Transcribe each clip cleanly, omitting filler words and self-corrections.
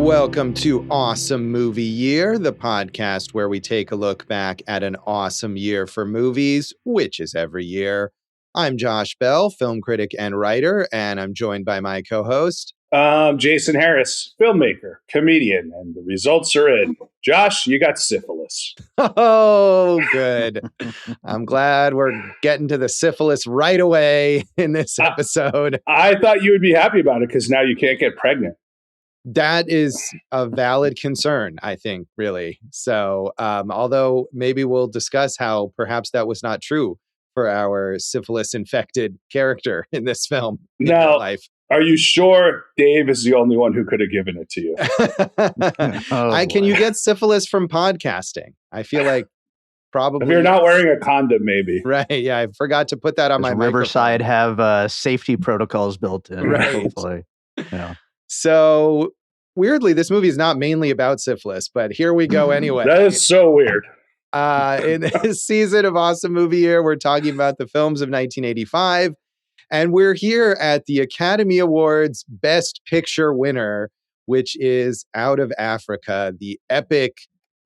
Welcome to Awesome Movie Year, the podcast where we take a look back at an awesome year for movies, which is every year. I'm Josh Bell, film critic and writer, and I'm joined by my co-host. Jason Harris, filmmaker, comedian, and the results are in. Josh, you got syphilis. Oh, good. I'm glad we're getting to the syphilis right away in this episode. I thought you would be happy about it because now you can't get pregnant. That is a valid concern, I think, really. So, although maybe we'll discuss how perhaps that was not true for our syphilis-infected character in this film. Now, life. Are you sure Dave is the only one who could have given it to you? Can you get syphilis from podcasting? I feel like probably. If you're not wearing a condom, maybe. Right. Yeah, I forgot to put that on my Riverside microphone. have safety protocols built in. Right. Hopefully. Yeah. So, weirdly, this movie is not mainly about syphilis, but here we go anyway. That is so weird. In this season of Awesome Movie Year, we're talking about the films of 1985, and we're here at the Academy Awards Best Picture winner, which is Out of Africa, the epic,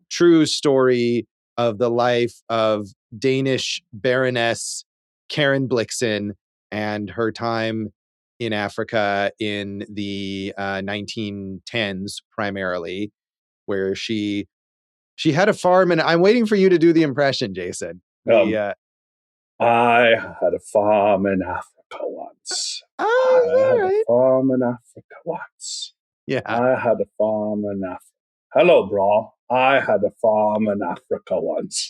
true story of the life of Danish Baroness Karen Blixen and her time in Africa in the 1910s, primarily, where she had a farm. And I'm waiting for you to do the impression, Jason. I had a farm in Africa once. I had a farm in Africa once. Yeah. I had a farm in Africa. Hello, bro. I had a farm in Africa once.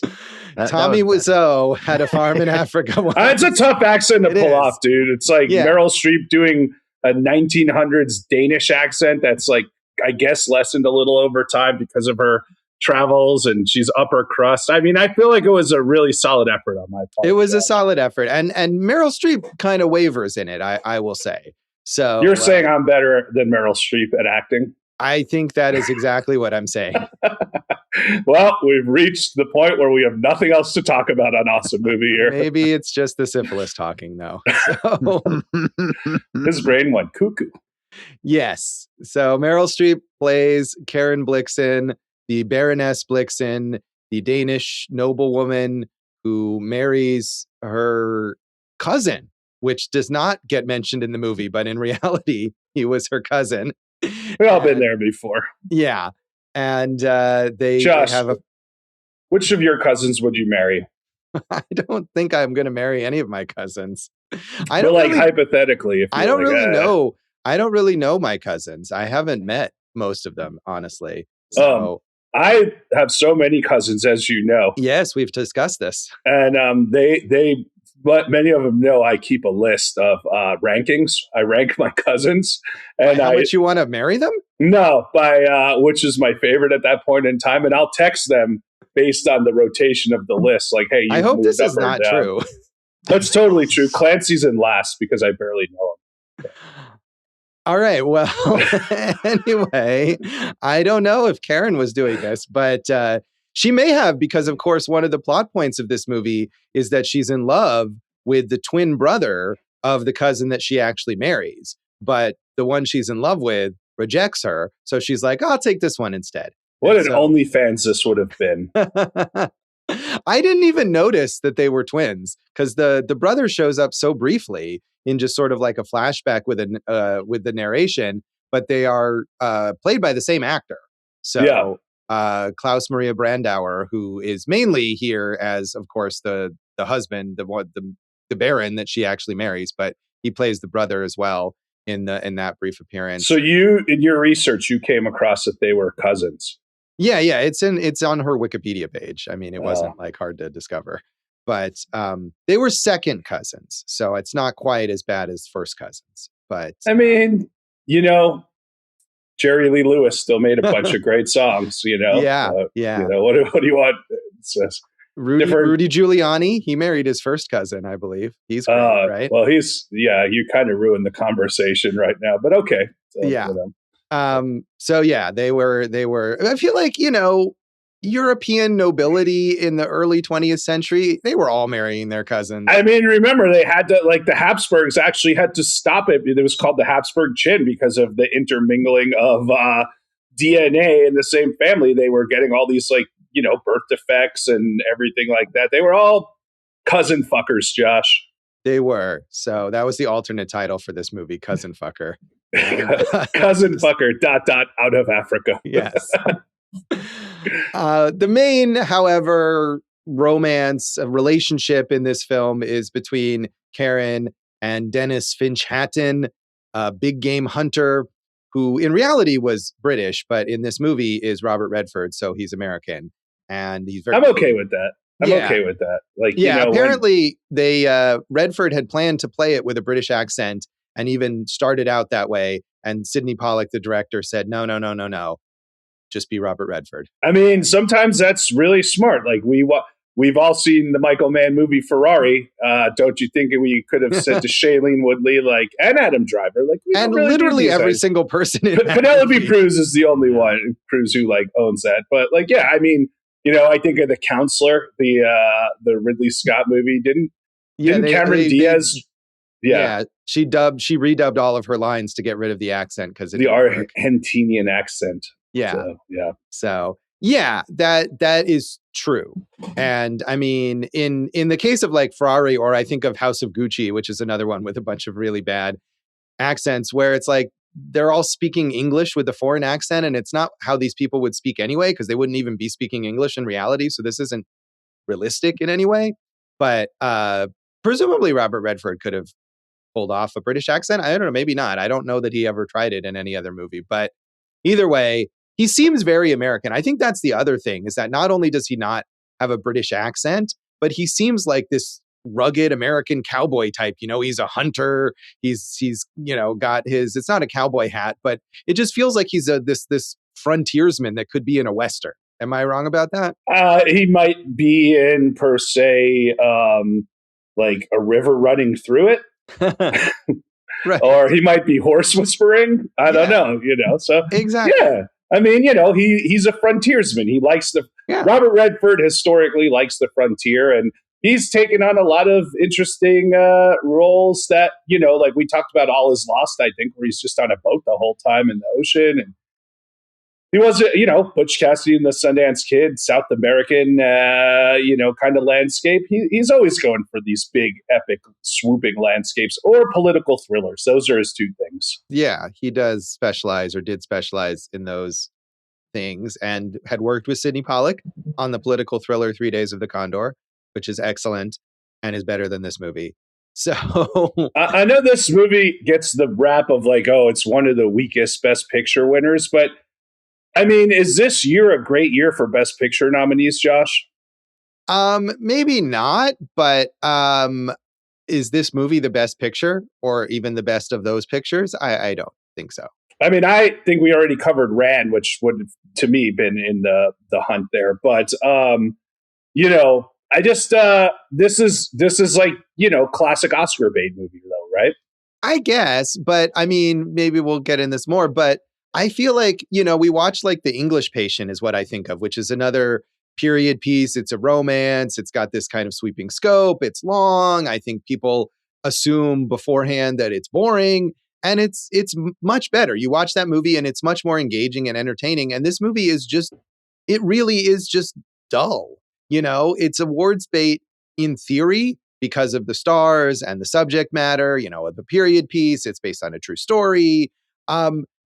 Tommy Wiseau had a farm in Africa once. It's a tough accent to pull off, dude. It's like Meryl Streep doing a 1900s Danish accent that's like, I guess, lessened a little over time because of her travels, and she's upper crust. I mean, I feel like it was a really solid effort on my part. It was a solid effort. And Meryl Streep kind of wavers in it, I will say. So you're saying I'm better than Meryl Streep at acting? I think that is exactly what I'm saying. Well, we've reached the point where we have nothing else to talk about on Awesome Movie Year. Maybe it's just the syphilis talking, though. So. His brain went cuckoo. Yes. So Meryl Streep plays Karen Blixen, the Baroness Blixen, the Danish noblewoman who marries her cousin, which does not get mentioned in the movie, but in reality, he was her cousin. We've all been there before. Yeah. And Josh, they have a... Which of your cousins would you marry? I don't think I'm going to marry any of my cousins. Hypothetically. If I don't really know. I don't really know my cousins. I haven't met most of them, honestly. So I have so many cousins, as you know. Yes, we've discussed this. And but many of them know I keep a list of rankings. I rank my cousins. And how much you want to marry them? No, by which is my favorite at that point in time. And I'll text them based on the rotation of the list. Like, hey, I hope this is not true. That's totally true. Clancy's in last because I barely know him. All right. Well, anyway, I don't know if Karen was doing this, but she may have, because, of course, one of the plot points of this movie is that she's in love with the twin brother of the cousin that she actually marries. But the one she's in love with rejects her. So she's like, I'll take this one instead. What an OnlyFans this would have been. I didn't even notice that they were twins because the brother shows up so briefly in just sort of like a flashback with the narration, but they are played by the same actor. So Klaus Maria Brandauer, who is mainly here as, of course, the husband, the Baron that she actually marries, but he plays the brother as well in that brief appearance. So in your research, you came across that they were cousins. Yeah, it's on her Wikipedia page. I mean, it wasn't like hard to discover, but they were second cousins, so it's not quite as bad as first cousins. But I mean, Jerry Lee Lewis still made a bunch of great songs. Yeah. What do you want? Rudy Giuliani, he married his first cousin, I believe. He's great, right? Well, you kind of ruined the conversation right now, but okay. So, yeah. They were, I feel like, European nobility in the early 20th century, they were all marrying their cousins. I mean, remember, they had to, the Habsburgs actually had to stop it. It was called the Habsburg Chin because of the intermingling of DNA in the same family. They were getting all these like, birth defects and everything like that. They were all cousin fuckers, Josh. They were. So that was the alternate title for this movie, Cousin Fucker. Cousin Fucker, ... out of Africa. Yes. The main, however, romance relationship in this film is between Karen and Dennis Finch Hatton, a big game hunter who in reality was British, but in this movie is Robert Redford, so he's American. And he's very... I'm okay with that. I'm okay with that. Like, apparently they Redford had planned to play it with a British accent and even started out that way. And Sydney Pollack, the director, said, no. Just be Robert Redford. I mean, sometimes that's really smart. Like we've all seen the Michael Mann movie Ferrari. Don't you think we could have said to Shailene Woodley, like, and Adam Driver, like, and really literally every single person in Penelope Cruz is the only one, who like owns that. But like, yeah, I mean, I think of The Counselor, the Ridley Scott movie. Didn't Cameron Diaz? She redubbed all of her lines to get rid of the accent because the Argentinian accent. So that is true. And I mean, in the case of like Ferrari, or I think of House of Gucci, which is another one with a bunch of really bad accents, where it's like they're all speaking English with a foreign accent, and it's not how these people would speak anyway, because they wouldn't even be speaking English in reality. So this isn't realistic in any way. But presumably Robert Redford could have pulled off a British accent. I don't know, maybe not. I don't know that he ever tried it in any other movie. But either way, he seems very American. I think that's the other thing, is that not only does he not have a British accent, but he seems like this rugged American cowboy type. He's a hunter. He's got his, it's not a cowboy hat, but it just feels like he's this frontiersman that could be in a Western. Am I wrong about that? He might be in, per se, like a river running through it. Right. Or he might be horse whispering. I don't know, so exactly. Yeah. I mean, he's a frontiersman. He likes Robert Redford historically likes the frontier, and he's taken on a lot of interesting roles that, like we talked about All Is Lost, I think, where he's just on a boat the whole time in the ocean. And he was, Butch Cassidy and the Sundance Kid, South American, kind of landscape. He's always going for these big, epic, swooping landscapes or political thrillers. Those are his two things. Yeah, he does specialize, or did specialize in those things, and had worked with Sydney Pollack on the political thriller 3 Days of the Condor, which is excellent and is better than this movie. So I know this movie gets the rap of like, oh, it's one of the weakest Best Picture winners, but I mean, is this year a great year for Best Picture nominees, Josh? Maybe not, but is this movie the best picture, or even the best of those pictures? I don't think so. I mean, I think we already covered Rand, which would have, to me, been in the hunt there. But I just this is like, classic Oscar bait movie though, right? I guess, but I mean, maybe we'll get in this more, but I feel like, we watch like The English Patient is what I think of, which is another period piece. It's a romance. It's got this kind of sweeping scope. It's long. I think people assume beforehand that it's boring, and it's much better. You watch that movie and it's much more engaging and entertaining. And this movie is it really is just dull. It's awards bait in theory because of the stars and the subject matter, of the period piece. It's based on a true story.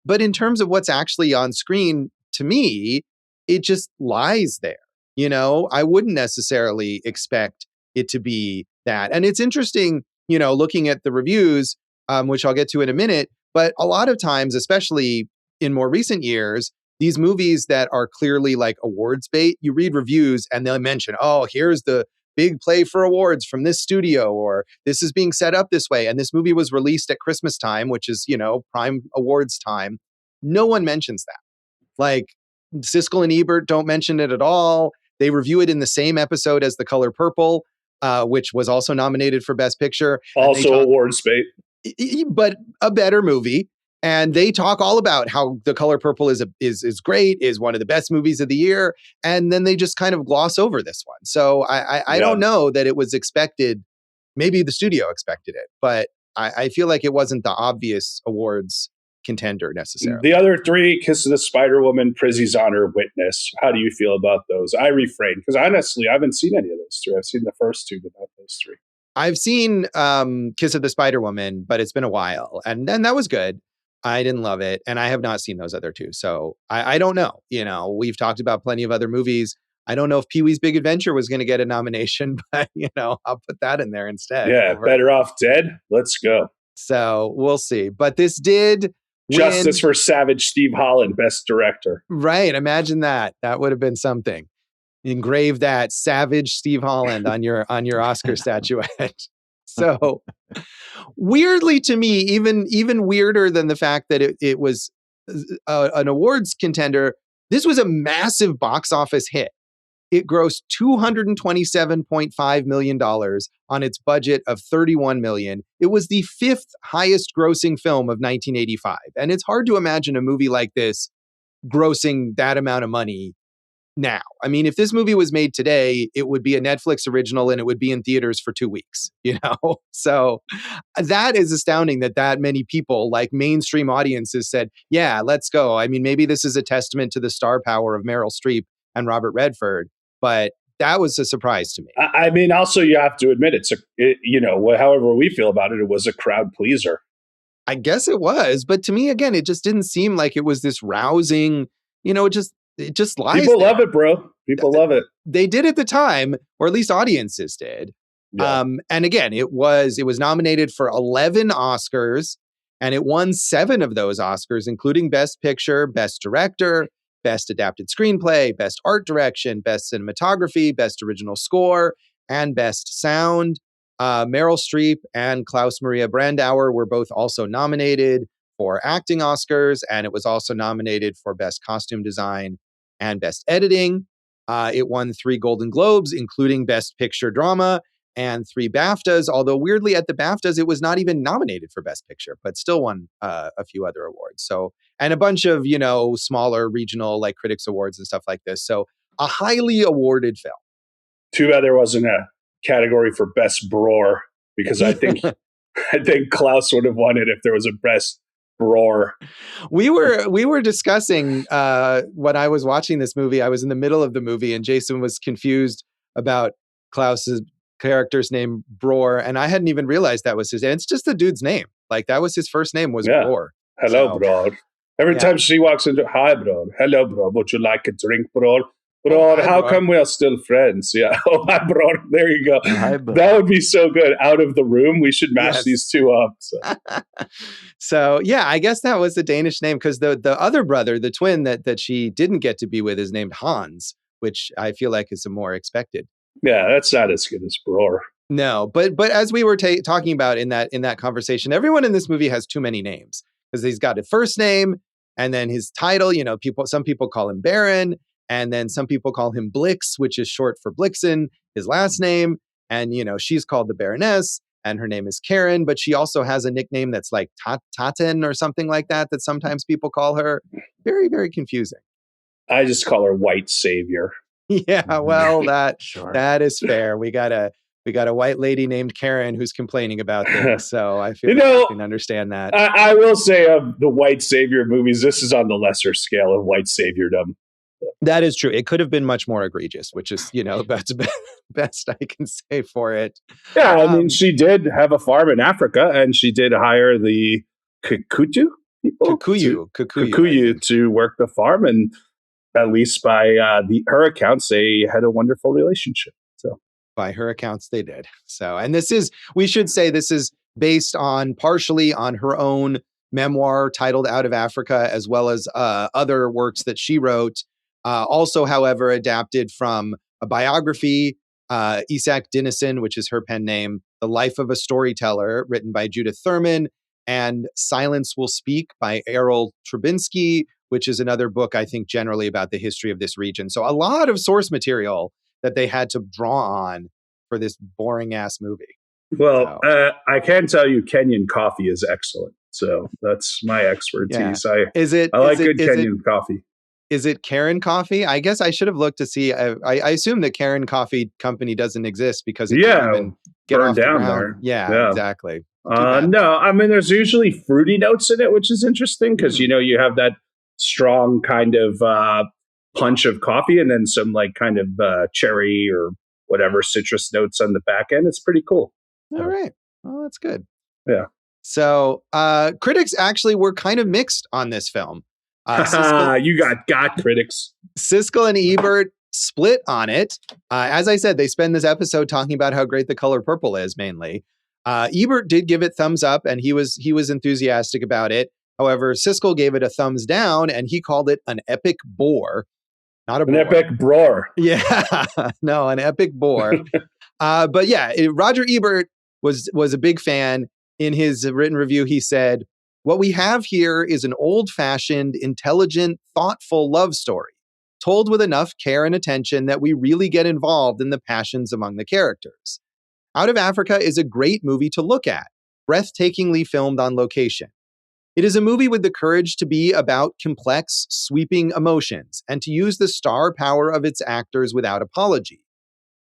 But in terms of what's actually on screen, to me, it just lies there. I wouldn't necessarily expect it to be that. And it's interesting, looking at the reviews, which I'll get to in a minute. But a lot of times, especially in more recent years, these movies that are clearly like awards bait, you read reviews and they'll mention, oh, here's the big play for awards from this studio, or this is being set up this way. And this movie was released at Christmas time, which is, prime awards time. No one mentions that. Like Siskel and Ebert don't mention it at all. They review it in the same episode as The Color Purple, which was also nominated for Best Picture. Also awards bait. But a better movie. And they talk all about how The Color Purple is great, is one of the best movies of the year. And then they just kind of gloss over this one. So I don't know that it was expected. Maybe the studio expected it, but I feel like it wasn't the obvious awards contender necessarily. The other three, Kiss of the Spider-Woman, Prizzy's Honor, Witness. How do you feel about those? I refrain because honestly, I haven't seen any of those three. I've seen the first two, but not those three. I've seen Kiss of the Spider-Woman, but it's been a while. And then that was good. I didn't love it. And I have not seen those other two. So I don't know. We've talked about plenty of other movies. I don't know if Pee-wee's Big Adventure was going to get a nomination, but, I'll put that in there instead. Yeah, Better Off Dead. Let's go. So we'll see. But this did Justice for Savage Steve Holland, Best Director. Right. Imagine that. That would have been something. Engrave that Savage Steve Holland on your Oscar statuette. So weirdly to me, even weirder than the fact that it was an awards contender, this was a massive box office hit. It grossed $227.5 million on its budget of $31 million. It was the fifth highest grossing film of 1985. And it's hard to imagine a movie like this grossing that amount of money now. I mean, if this movie was made today, it would be a Netflix original and it would be in theaters for 2 weeks, So that is astounding that many people, like mainstream audiences, said, yeah, let's go. I mean, maybe this is a testament to the star power of Meryl Streep and Robert Redford, but that was a surprise to me. I mean, also you have to admit however we feel about it, it was a crowd pleaser. I guess it was, but to me, again, it just didn't seem like it was this rousing, it just lies. People love it, bro. People love it. They did at the time, or at least audiences did. Yeah. And again, it was nominated for 11 Oscars, and it won 7 of those Oscars, including Best Picture, Best Director, Best Adapted Screenplay, Best Art Direction, Best Cinematography, Best Original Score, and Best Sound. Meryl Streep and Klaus Maria Brandauer were both also nominated for acting Oscars, and it was also nominated for Best Costume Design and Best Editing. It won 3 Golden Globes, including Best Picture Drama, and 3 BAFTAs, although weirdly at the BAFTAs, it was not even nominated for Best Picture, but still won a few other awards. So, and a bunch of, smaller regional like Critics Awards and stuff like this. So a highly awarded film. Too bad there wasn't a category for Best Bror, because I think Klaus would have won it if there was a Best Bror. We were discussing when I was watching this movie. I was in the middle of the movie, and Jason was confused about Klaus's character's name, Bror, and I hadn't even realized that was his. And it's just the dude's name. Like that was his first name was Bror. Hello, Bror. Every time she walks into, hi, Bror. Hello, Bror. Would you like a drink, Bror? Bror, how come we are still friends? Yeah. Oh, hi, Bror. There you go. Hi, that would be so good. Out of the room. We should mash these two up. So, yeah, I guess that was the Danish name, because the other brother, the twin that she didn't get to be with, is named Hans, which I feel like is a more expected. Yeah, that's not as good as Bror. No, but as we were talking about in that conversation, everyone in this movie has too many names, because he's got a first name and then his title. Some people call him Baron, and then some people call him Blix, which is short for Blixen, his last name. And she's called the Baroness, and her name is Karen, but she also has a nickname that's like Taten or something like that sometimes people call her. Very, very confusing. I just call her White Savior. Yeah, well, that is fair. We got a white lady named Karen who's complaining about things, so I feel like I can understand that. I will say of the White Savior movies, this is on the lesser scale of White Saviordom. That is true. It could have been much more egregious, which is, that's best I can say for it. Yeah, I mean, she did have a farm in Africa, and she did hire the Kikuyu people, Kikuyu to work the farm, and at least by her accounts, they had a wonderful relationship. So by her accounts, they did. So, and we should say this is based partially on her own memoir titled Out of Africa, as well as other works that she wrote. Also, however, adapted from a biography, Isak Dinesen, which is her pen name, The Life of a Storyteller, written by Judith Thurman, and Silence Will Speak by Errol Trubinsky, which is another book, I think, generally about the history of this region. So a lot of source material that they had to draw on for this boring-ass movie. Well, I can tell you Kenyan coffee is excellent. So that's my expertise. Yeah. I like good Kenyan coffee. Is it Karen Coffee? I guess I should have looked to see. I assume the Karen Coffee Company doesn't exist because it didn't even get burned off down the there. ground. Yeah, exactly. No, I mean, there's usually fruity notes in it, which is interesting because, you have that strong kind of punch of coffee and then some like kind of cherry or whatever citrus notes on the back end. It's pretty cool. All right. Well, that's good. Yeah. So critics actually were kind of mixed on this film. You got critics. Siskel and Ebert split on it. As I said, they spend this episode talking about how great The Color Purple is mainly. Ebert did give it thumbs up and he was enthusiastic about it. However, Siskel gave it a thumbs down and he called it an epic bore. Not an epic bore. Yeah, no, an epic bore. But yeah, Roger Ebert was a big fan. In his written review, he said, "What we have here is an old-fashioned, intelligent, thoughtful love story, told with enough care and attention that we really get involved in the passions among the characters. Out of Africa is a great movie to look at, breathtakingly filmed on location. It is a movie with the courage to be about complex, sweeping emotions and to use the star power of its actors without apology.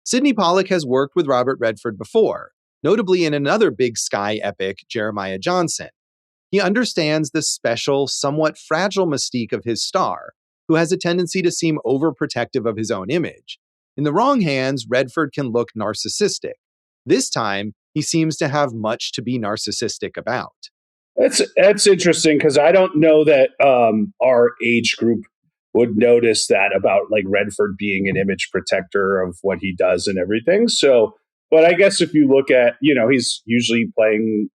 Sydney Pollack has worked with Robert Redford before, notably in another big sky epic, Jeremiah Johnson. He understands the special, somewhat fragile mystique of his star, who has a tendency to seem overprotective of his own image. In the wrong hands, Redford can look narcissistic. This time, he seems to have much to be narcissistic about." That's interesting because I don't know that our age group would notice that about like Redford being an image protector of what he does and everything. So, but I guess if you look at, he's usually playing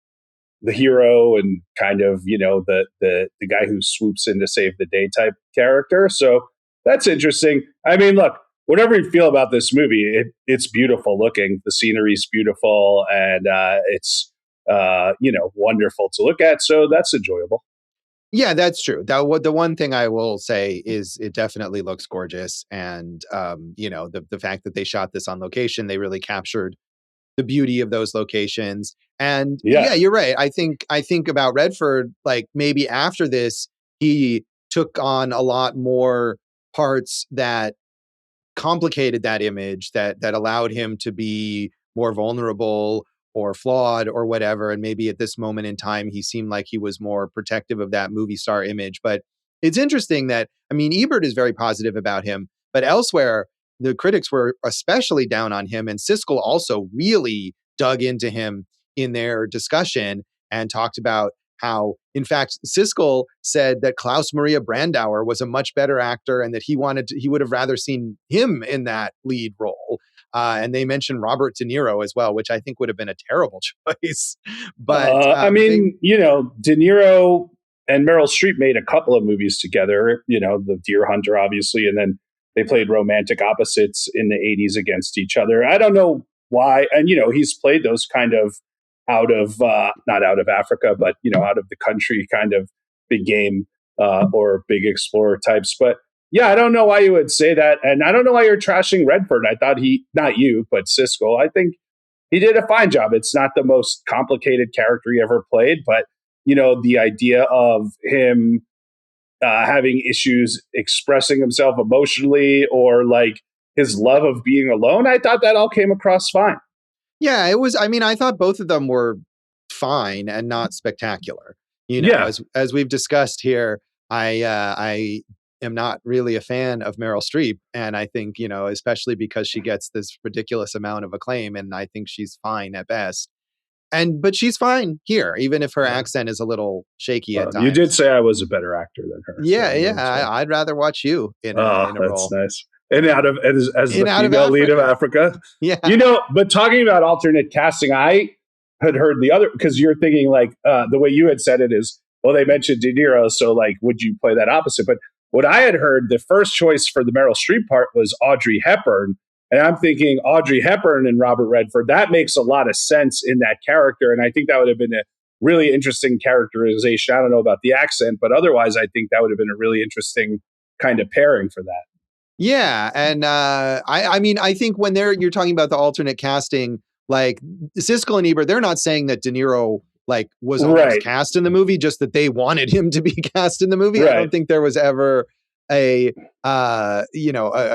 the hero and kind of, the guy who swoops in to save the day type character. So that's interesting. I mean, look, whatever you feel about this movie, it's beautiful looking. The scenery's beautiful and it's wonderful to look at. So that's enjoyable. Yeah, that's true. The one thing I will say is it definitely looks gorgeous. And, the fact that they shot this on location, they really captured the beauty of those locations. And yeah, you're right. I think about Redford, like maybe after this, he took on a lot more parts that complicated that image, that allowed him to be more vulnerable or flawed or whatever. And maybe at this moment in time, he seemed like he was more protective of that movie star image. But it's interesting that, Ebert is very positive about him, but elsewhere, the critics were especially down on him. And Siskel also really dug into him in their discussion and talked about how, in fact, Siskel said that Klaus Maria Brandauer was a much better actor and that he would have rather seen him in that lead role. And they mentioned Robert De Niro as well, which I think would have been a terrible choice. But De Niro and Meryl Streep made a couple of movies together, The Deer Hunter, obviously, and then they played romantic opposites in the 80s against each other. I don't know why. And, he's played those kind of out of, not out of Africa, but, out of the country kind of big game or big explorer types. But yeah, I don't know why you would say that. And I don't know why you're trashing Redford. I thought not you, but Siskel, I think he did a fine job. It's not the most complicated character he ever played, but, the idea of him having issues expressing himself emotionally or like his love of being alone, I thought that all came across fine. Yeah, it was. I thought both of them were fine and not spectacular. As we've discussed here, I am not really a fan of Meryl Streep. And I think, especially because she gets this ridiculous amount of acclaim and I think she's fine at best. But she's fine here, even if her accent is a little shaky at times. You did say I was a better actor than her. Yeah. I'd rather watch you in a role. That's nice. And as the female lead of Africa. Yeah. But talking about alternate casting, I had heard the other, because you're thinking like the way you had said it is, well, they mentioned De Niro, so like, would you play that opposite? But what I had heard, the first choice for the Meryl Streep part was Audrey Hepburn. And I'm thinking Audrey Hepburn and Robert Redford, that makes a lot of sense in that character. And I think that would have been a really interesting characterization. I don't know about the accent, but otherwise, I think that would have been a really interesting kind of pairing for that. Yeah. And I think when you're talking about the alternate casting, like Siskel and Ebert, they're not saying that De Niro was almost cast in the movie, just that they wanted him to be cast in the movie. Right. I don't think there was ever a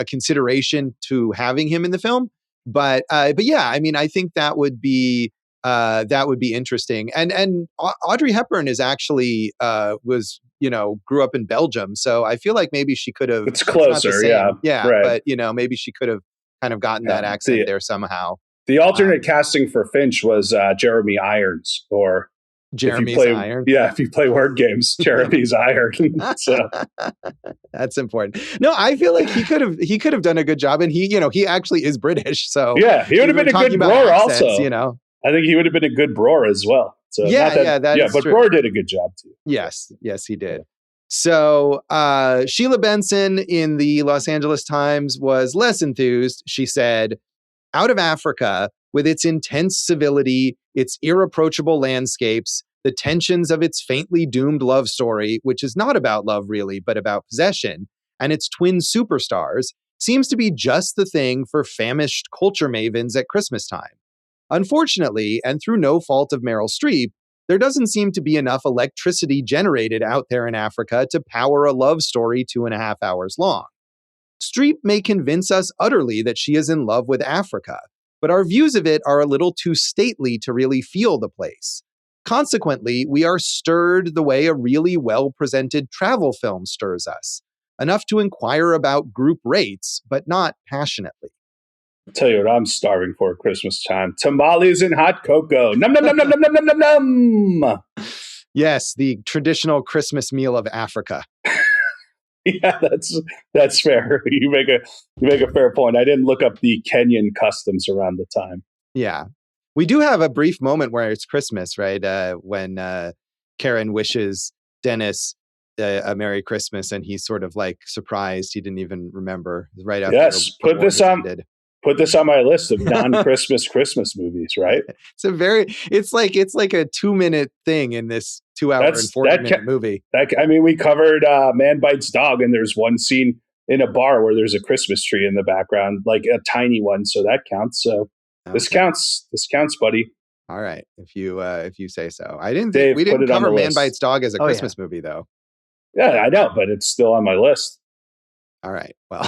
consideration to having him in the film. But yeah, I think that would be that would be interesting. And Audrey Hepburn is actually grew up in Belgium, so I feel like maybe she could have. It's closer, yeah, right. But maybe she could have kind of gotten that accent there somehow. The alternate casting for Finch was Jeremy Irons, or Jeremy's Iron. Yeah, if you play word games, Jeremy's Iron. So that's important. No, I feel like he could have done a good job, and he actually is British, so yeah, he would have been a good Bror also. I think he would have been a good Bror as well. So but true. Bror did a good job too. Yes, he did. So Sheila Benson in the Los Angeles Times was less enthused. She said, "Out of Africa, with its intense civility, its irreproachable landscapes, the tensions of its faintly doomed love story, which is not about love really, but about possession, and its twin superstars, seems to be just the thing for famished culture mavens at Christmas time. Unfortunately, and through no fault of Meryl Streep, there doesn't seem to be enough electricity generated out there in Africa to power a love story 2.5 hours long. Streep may convince us utterly that she is in love with Africa, but our views of it are a little too stately to really feel the place. Consequently, we are stirred the way a really well-presented travel film stirs us, enough to inquire about group rates, but not passionately." I'll tell you what I'm starving for at Christmas time. Tamales and hot cocoa. Num, num, num, num, num, num, num, num. Yes, the traditional Christmas meal of Africa. Yeah, that's fair. You make a fair point. I didn't look up the Kenyan customs around the time. Yeah. We do have a brief moment where it's Christmas, right? When Karen wishes Dennis a Merry Christmas, and he's sort of like surprised. He didn't even remember right after. Yes, put this on my list of non-Christmas Christmas movies, right? It's like a 2-minute thing in this 2-hour and 40-minute movie. We covered Man Bites Dog, and there's one scene in a bar where there's a Christmas tree in the background, like a tiny one, so that counts. So okay. This counts, buddy. All right, if you say so. I didn't think we didn't cover Man Bites Dog as a Christmas movie, though. Yeah, I know, but it's still on my list. All right, well,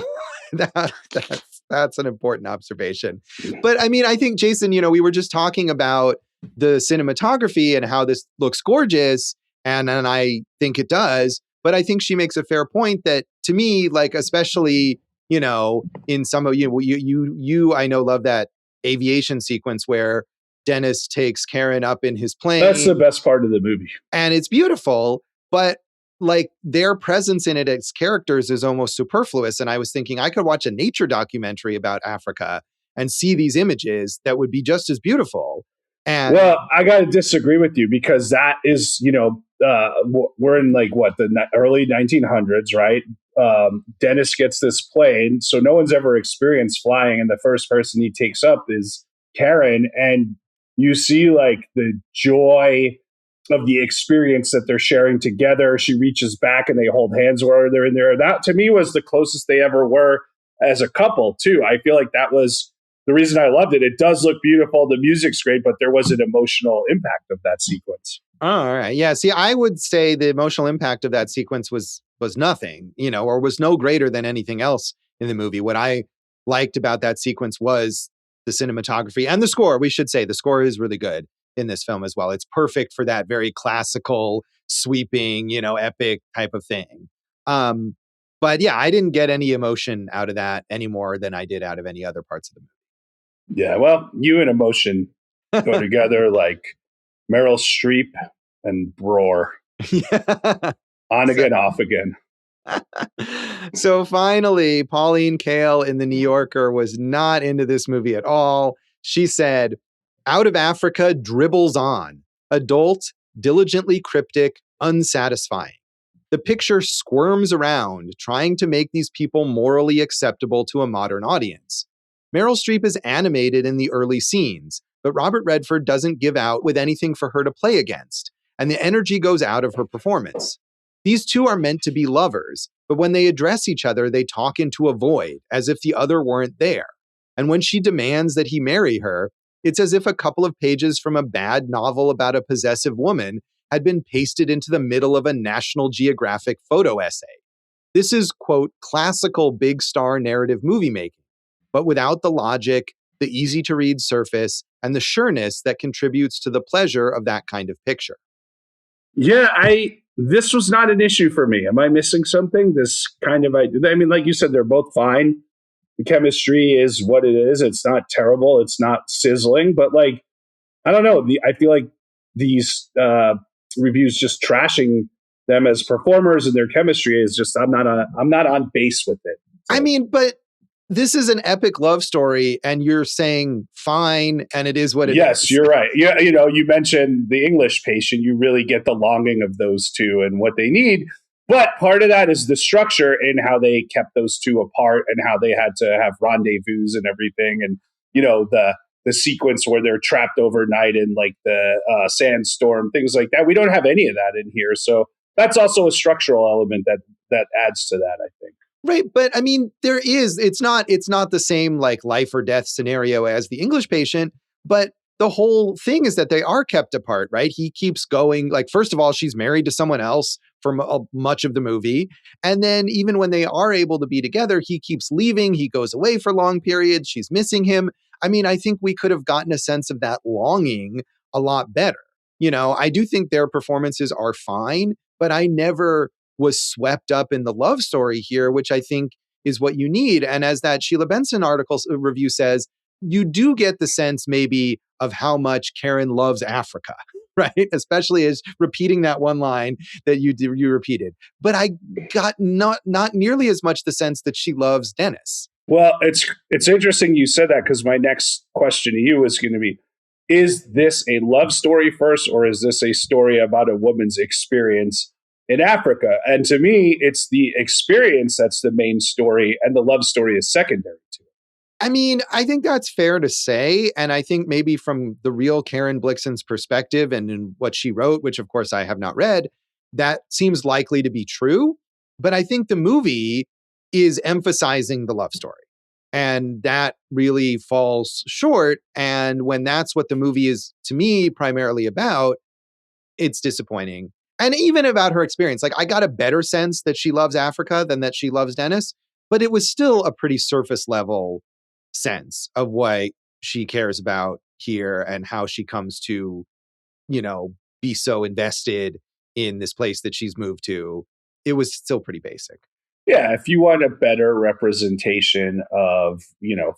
that's an important observation. But I mean, I think, Jason, we were just talking about the cinematography and how this looks gorgeous, and I think it does. But I think she makes a fair point that, to me, like, especially, in some of you I know love that aviation sequence where Dennis takes Karen up in his plane. That's the best part of the movie. And it's beautiful, but like their presence in it as characters is almost superfluous. And I was thinking I could watch a nature documentary about Africa and see these images that would be just as beautiful. And well, I got to disagree with you, because that is, we're in the early 1900s, right? Dennis gets this plane, so no one's ever experienced flying, and the first person he takes up is Karen, and you see like the joy of the experience that they're sharing together. She reaches back and they hold hands while they're in there. That to me was the closest they ever were as a couple too. I feel like that was the reason I loved it. It does look beautiful. The music's great, but there was an emotional impact of that sequence. Oh, all right. Yeah. See, I would say the emotional impact of that sequence was nothing, or was no greater than anything else in the movie. What I liked about that sequence was the cinematography and the score. We should say the score is really good in this film as well. It's perfect for that very classical, sweeping, epic type of thing. But yeah, I didn't get any emotion out of that any more than I did out of any other parts of the movie. Yeah, well, you and emotion go together like Meryl Streep and Bror. Yeah. On again, off again. So finally, Pauline Kael in The New Yorker was not into this movie at all. She said, "Out of Africa dribbles on. Adult, diligently cryptic, unsatisfying. The picture squirms around, trying to make these people morally acceptable to a modern audience. Meryl Streep is animated in the early scenes, but Robert Redford doesn't give out with anything for her to play against, and the energy goes out of her performance. These two are meant to be lovers, but when they address each other, they talk into a void, as if the other weren't there. And when she demands that he marry her, it's as if a couple of pages from a bad novel about a possessive woman had been pasted into the middle of a National Geographic photo essay. This is, quote, classical big star narrative movie making, but without the logic, the easy-to-read surface, and the sureness that contributes to the pleasure of that kind of picture. Yeah, this was not an issue for me. Am I missing something? I mean, like you said, they're both fine. The chemistry is what it is. It's not terrible. It's not sizzling, but like, I don't know. I feel like these reviews just trashing them as performers and their chemistry is just, I'm not on base with it. So. I mean, but this is an epic love story and you're saying fine and it is what it is. Yes, you're right. Yeah, you mentioned The English Patient. You really get the longing of those two and what they need. But part of that is the structure in how they kept those two apart and how they had to have rendezvous and everything. And, the sequence where they're trapped overnight in like the sandstorm, things like that. We don't have any of that in here. So that's also a structural element that adds to that, I think. Right. But I mean, it's not the same like life or death scenario as The English Patient, but the whole thing is that they are kept apart, right? He keeps going. Like, first of all, she's married to someone else for much of the movie. And then even when they are able to be together, he keeps leaving. He goes away for long periods. She's missing him. I mean, I think we could have gotten a sense of that longing a lot better. I do think their performances are fine, but I never was swept up in the love story here, which I think is what you need. And as that Sheila Benson review says, you do get the sense maybe of how much Karen loves Africa, right? Especially as repeating that one line that you repeated. But I got not nearly as much the sense that she loves Dennis. Well, it's interesting you said that because my next question to you is going to be, is this a love story first, or is this a story about a woman's experience in Africa? And to me, it's the experience that's the main story, and the love story is secondary to it. I mean, I think that's fair to say. And I think maybe from the real Karen Blixen's perspective and in what she wrote, which of course I have not read, that seems likely to be true. But I think the movie is emphasizing the love story. And that really falls short. And when that's what the movie is, to me, primarily about, it's disappointing. And even about her experience, like I got a better sense that she loves Africa than that she loves Dennis, but it was still a pretty surface level sense of what she cares about here and how she comes to, be so invested in this place that she's moved to. It was still pretty basic. Yeah, if you want a better representation of,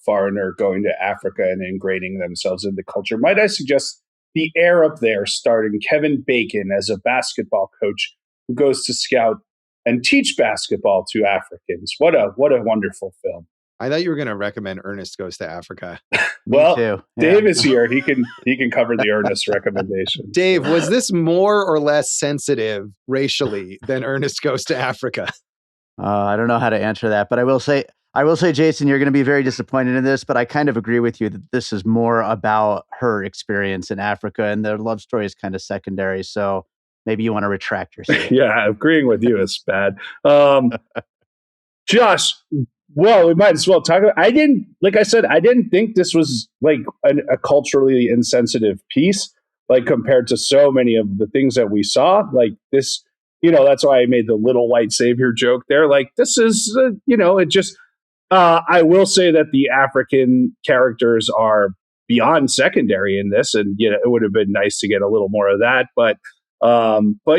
foreigner going to Africa and ingraining themselves in the culture, might I suggest The Air Up There, starring Kevin Bacon as a basketball coach who goes to scout and teach basketball to Africans. What a wonderful film. I thought you were going to recommend Ernest Goes to Africa. Well, yeah. Dave is here. He can cover the Ernest recommendation. Dave, was this more or less sensitive racially than Ernest Goes to Africa? I don't know how to answer that, but I will say, Jason, you're going to be very disappointed in this, but I kind of agree with you that this is more about her experience in Africa, and their love story is kind of secondary. So maybe you want to retract your statement. Yeah, agreeing with you is bad. Josh, well, we might as well talk about, I didn't think this was like a culturally insensitive piece, like compared to so many of the things that we saw. Like this, that's why I made the little white savior joke there. Like this is, it just, I will say that the African characters are beyond secondary in this, and it would have been nice to get a little more of that. But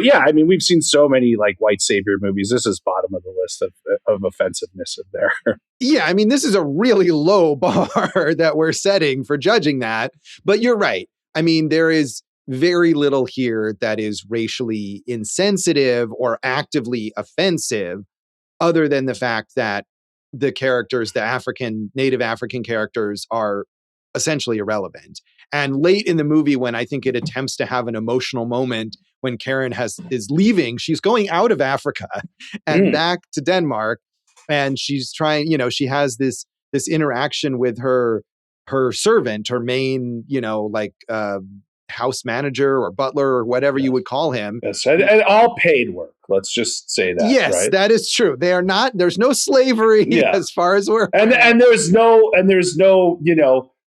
yeah, I mean, we've seen so many like white savior movies. This is bottom of the list of offensiveness in there. Yeah, I mean, this is a really low bar that we're setting for judging that. But you're right. I mean, there is very little here that is racially insensitive or actively offensive, other than the fact that the characters, the native African characters, are essentially irrelevant. And late in the movie, when I think it attempts to have an emotional moment, when Karen is leaving, she's going out of Africa and back to Denmark, and she's trying, she has this interaction with her servant, her main, house manager or butler or whatever you would call him. Yes, and all paid work. Let's just say that. Yes, right? That is true. They are not. There's no slavery as far as we're. And there's no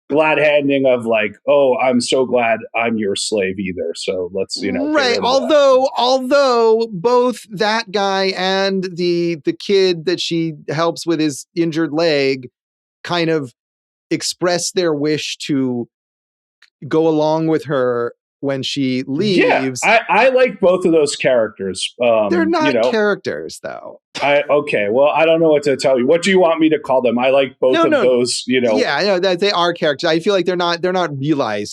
glad handing of like, oh, I'm so glad I'm your slave either. So let's right. Although both that guy and the kid that she helps with his injured leg kind of express their wish to go along with her when she leaves. Yeah, I like both of those characters. They're not characters, though. Okay, well, I don't know what to tell you. What do you want me to call them? I like both of those. Yeah, I know that they are characters. I feel like they're not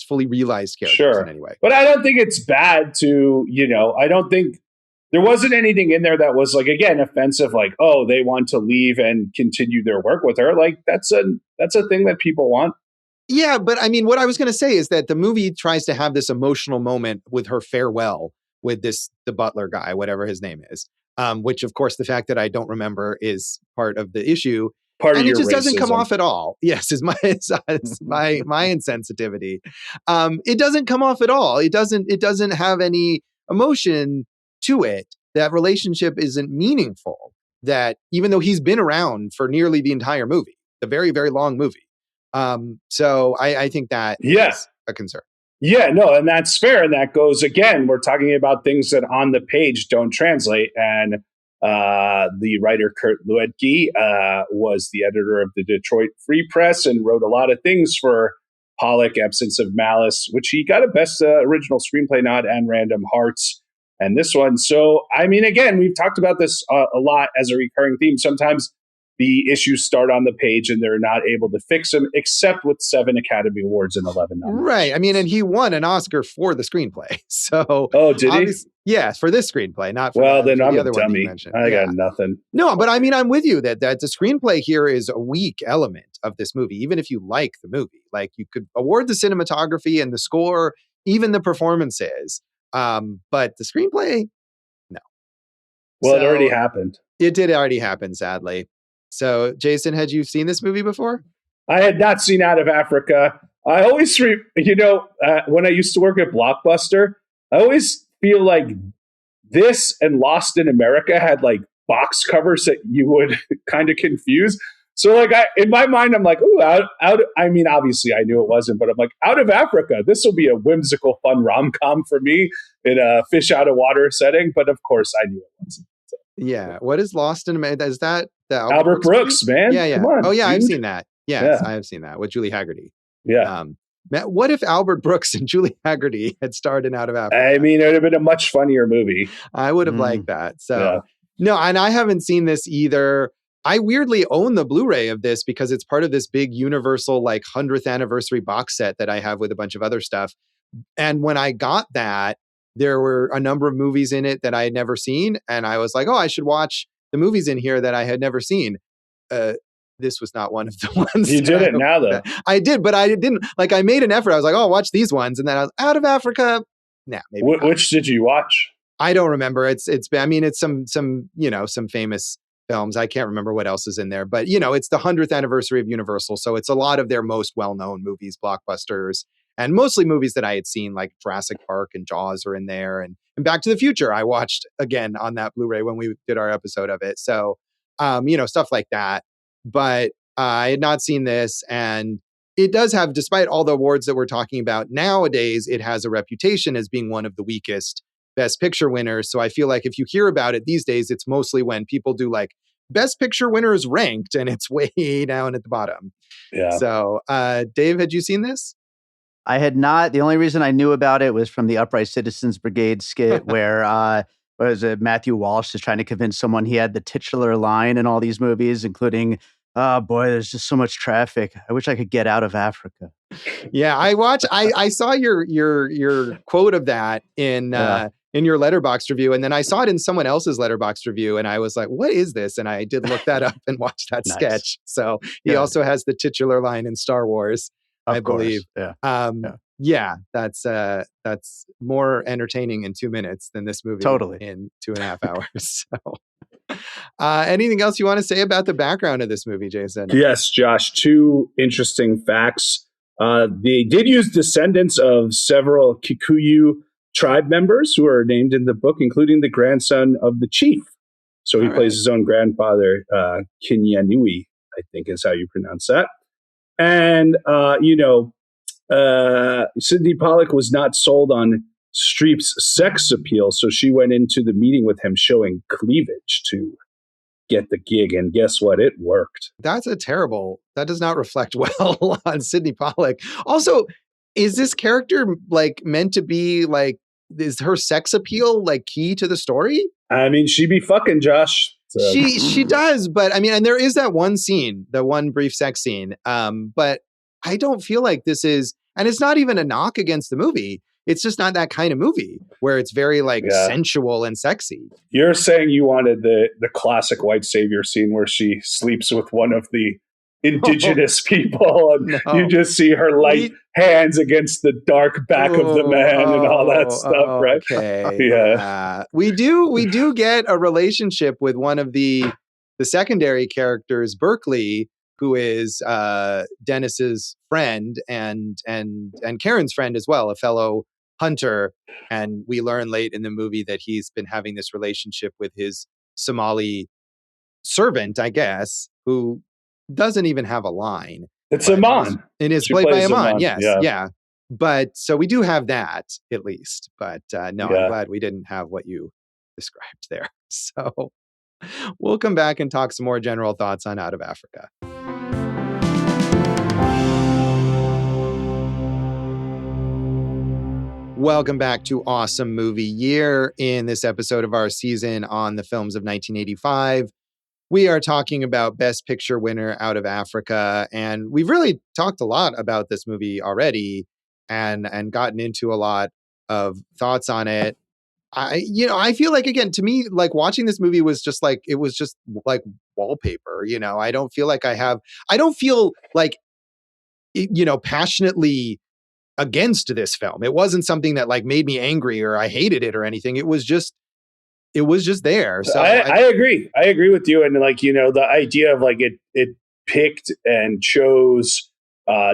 fully realized characters in any way. But I don't think it's bad to, I don't think there wasn't anything in there that was like, again, offensive. Like, oh, they want to leave and continue their work with her. Like that's a thing that people want. Yeah, but I mean, what I was going to say is that the movie tries to have this emotional moment with her farewell with the butler guy, whatever his name is, which, of course, the fact that I don't remember is part of the issue. And it just racism. Doesn't come off at all. Yes, is my insensitivity. It doesn't come off at all. It doesn't have any emotion to it. That relationship isn't meaningful. That even though he's been around for nearly the entire movie, the very, very long movie. So I think that is a concern. Yeah, no, and that's fair. And that goes, again, we're talking about things that on the page don't translate. And the writer Kurt Luedtke was the editor of the Detroit Free Press and wrote a lot of things for Pollack, Absence of Malice, which he got a Best Original Screenplay nod, and Random Hearts. And this one. So, I mean, again, we've talked about this a lot as a recurring theme. Sometimes the issues start on the page and they're not able to fix them, except with 7 Academy Awards and 11 nominations. Right. I mean, and he won an Oscar for the screenplay. So, did he? Yeah, for this screenplay, not for then I'm the other a dummy. One you I got nothing. No, but I mean, I'm with you that the screenplay here is a weak element of this movie, even if you like the movie. Like, you could award the cinematography and the score, even the performances. But the screenplay, no. Well, it already happened. It did already happen, sadly. So, Jason, had you seen this movie before? I had not seen Out of Africa. I always, when I used to work at Blockbuster, I always feel like this and Lost in America had like box covers that you would kind of confuse. So, like, in my mind, I'm like, ooh, out. I mean, obviously, I knew it wasn't, but I'm like, Out of Africa. This will be a whimsical, fun rom-com for me in a fish out of water setting. But of course, I knew it wasn't. So. Yeah. What is Lost in America? Is that the Albert Brooks, man? Yeah, yeah. Come on, oh, yeah, dude. I've seen that. Yes, I have seen that with Julie Haggerty. Yeah. What if Albert Brooks and Julie Haggerty had starred in Out of Africa? I mean, it would have been a much funnier movie. I would have liked that. So, no, and I haven't seen this either. I weirdly own the Blu-ray of this because it's part of this big Universal like 100th anniversary box set that I have with a bunch of other stuff. And when I got that, there were a number of movies in it that I had never seen. And I was like, oh, I should watch the movies in here that I had never seen. This was not one of the ones. You did it now, though. I did, but I didn't. Like, I made an effort. I was like, oh, I'll watch these ones. And then I was Out of Africa. Nah, maybe not. Which did you watch? I don't remember. It's some famous films. I can't remember what else is in there, but it's the 100th anniversary of Universal. So it's a lot of their most well-known movies, blockbusters, and mostly movies that I had seen, like Jurassic Park and Jaws are in there. And Back to the Future, I watched again on that Blu-ray when we did our episode of it. So, stuff like that. But I had not seen this, and it does have, despite all the awards that we're talking about nowadays, it has a reputation as being one of the weakest Best Picture winners. So I feel like if you hear about it these days, it's mostly when people do like Best Picture winners ranked, and it's way down at the bottom. Yeah. So, Dave, had you seen this? I had not. The only reason I knew about it was from the Upright Citizens Brigade skit where Matthew Walsh is trying to convince someone he had the titular line in all these movies, including, oh boy, there's just so much traffic. I wish I could get out of Africa. Yeah, I saw your quote of that in your Letterboxd review, and then I saw it in someone else's Letterboxd review, and I was like, what is this? And I did look that up and watch that sketch. So he also has the titular line in Star Wars, I believe. Yeah, that's more entertaining in 2 minutes than this movie in 2.5 hours. So, anything else you want to say about the background of this movie, Jason? Yes, Josh. 2 interesting facts. They did use descendants of several Kikuyu tribe members who are named in the book, including the grandson of the chief. So he plays his own grandfather, Kinyanui, I think is how you pronounce that. And, Sydney Pollack was not sold on Streep's sex appeal, so she went into the meeting with him showing cleavage to get the gig, and guess what? It worked. That does not reflect well on Sydney Pollack. Also, is this character like meant to be like, is her sex appeal like key to the story? I mean, she be fucking Josh. So. She does, but I mean, and there is that one scene, the one brief sex scene. But I don't feel like this is, and it's not even a knock against the movie. It's just not that kind of movie where it's very like sensual and sexy. You're saying you wanted the classic white savior scene where she sleeps with one of the indigenous people and you just see her light hands against the dark back of the man and all that stuff, right? Okay. Yeah. We do get a relationship with one of the secondary characters, Berkeley, who is Dennis's friend and Karen's friend as well, a fellow hunter. And we learn late in the movie that he's been having this relationship with his Somali servant, I guess, who doesn't even have a line. It's Iman. It is played by Iman. Yes. Yeah. But so we do have that at least. But I'm glad we didn't have what you described there. So we'll come back and talk some more general thoughts on Out of Africa. Welcome back to Awesome Movie Year. In this episode of our season on the films of 1985, we are talking about Best Picture winner Out of Africa. And we've really talked a lot about this movie already and gotten into a lot of thoughts on it. I feel like, again, to me, like watching this movie was just like, it was just like wallpaper. I don't feel like passionately against this film. It wasn't something that like made me angry or I hated it or anything. It was just there. So I agree. I agree with you. And like, the idea of like it picked and chose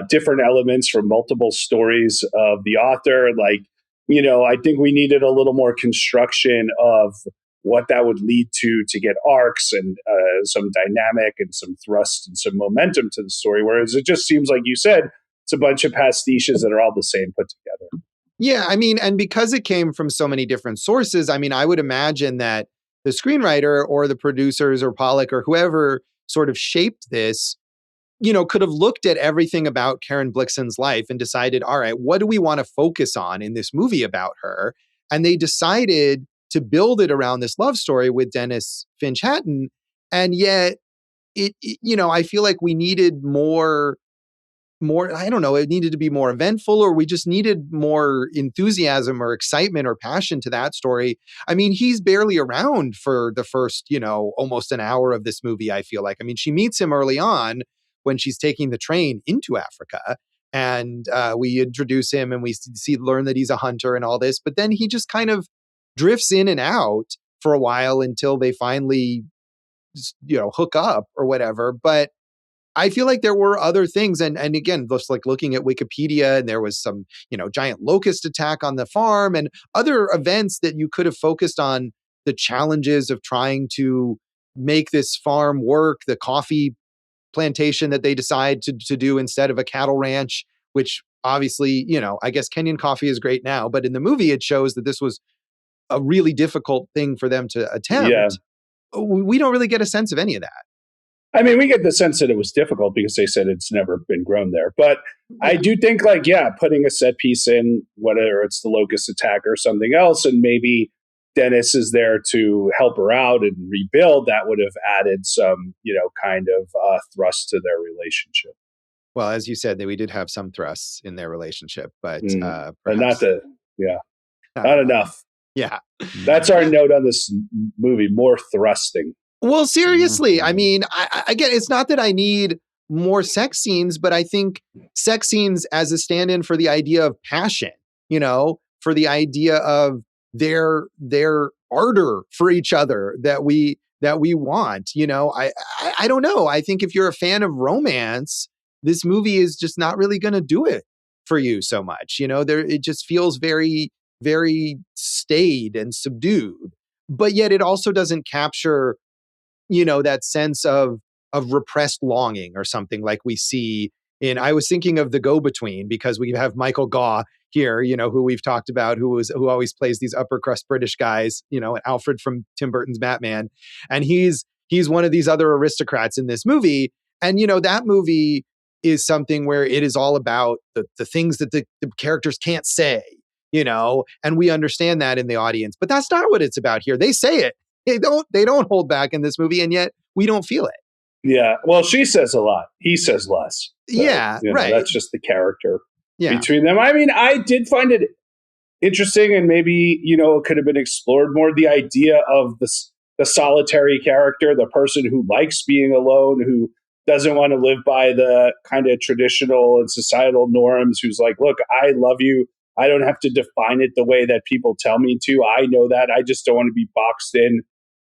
different elements from multiple stories of the author. Like, I think we needed a little more construction of what that would lead to get arcs and some dynamic and some thrust and some momentum to the story. Whereas it just seems like you said, it's a bunch of pastiches that are all the same put together. Yeah, I mean, and because it came from so many different sources, I mean, I would imagine that the screenwriter or the producers or Pollack or whoever sort of shaped this, could have looked at everything about Karen Blixen's life and decided, all right, what do we want to focus on in this movie about her? And they decided to build it around this love story with Dennis Finch Hatton. And yet, I feel like we needed more, I don't know, it needed to be more eventful, or we just needed more enthusiasm or excitement or passion to that story. I mean, he's barely around for the first, almost an hour of this movie, I feel like. I mean, she meets him early on when she's taking the train into Africa, and we introduce him and we learn that he's a hunter and all this, but then he just kind of drifts in and out for a while until they finally, hook up or whatever. But I feel like there were other things. And again, just like looking at Wikipedia, and there was some, giant locust attack on the farm and other events that you could have focused on the challenges of trying to make this farm work, the coffee plantation that they decide to do instead of a cattle ranch, which obviously, I guess Kenyan coffee is great now, but in the movie, it shows that this was a really difficult thing for them to attempt. Yeah. We don't really get a sense of any of that. I mean, we get the sense that it was difficult because they said it's never been grown there. But I do think putting a set piece in, whether it's the locust attack or something else, and maybe Dennis is there to help her out and rebuild, that would have added some, kind of thrust to their relationship. Well, as you said, we did have some thrusts in their relationship, but not enough. Yeah. That's our note on this movie, more thrusting. Well, seriously, I mean, again, it's not that I need more sex scenes, but I think sex scenes as a stand-in for the idea of passion, for the idea of their ardor for each other that we want, I don't know. I think if you're a fan of romance, this movie is just not really going to do it for you so much. It just feels very, very staid and subdued, but yet it also doesn't capture that sense of repressed longing or something like we see in, I was thinking of The Go-Between, because we have Michael Gaugh here, who we've talked about, who always plays these upper crust British guys, Alfred from Tim Burton's Batman. And he's one of these other aristocrats in this movie. And, that movie is something where it is all about the things that the characters can't say, and we understand that in the audience. But that's not what it's about here. They say it. They don't hold back in this movie, and yet we don't feel it. Yeah. Well, she says a lot. He says less. So, right. That's just the character between them. I mean, I did find it interesting, and maybe, it could have been explored more. The idea of the solitary character, the person who likes being alone, who doesn't want to live by the kind of traditional and societal norms, who's like, look, I love you. I don't have to define it the way that people tell me to. I know that. I just don't want to be boxed in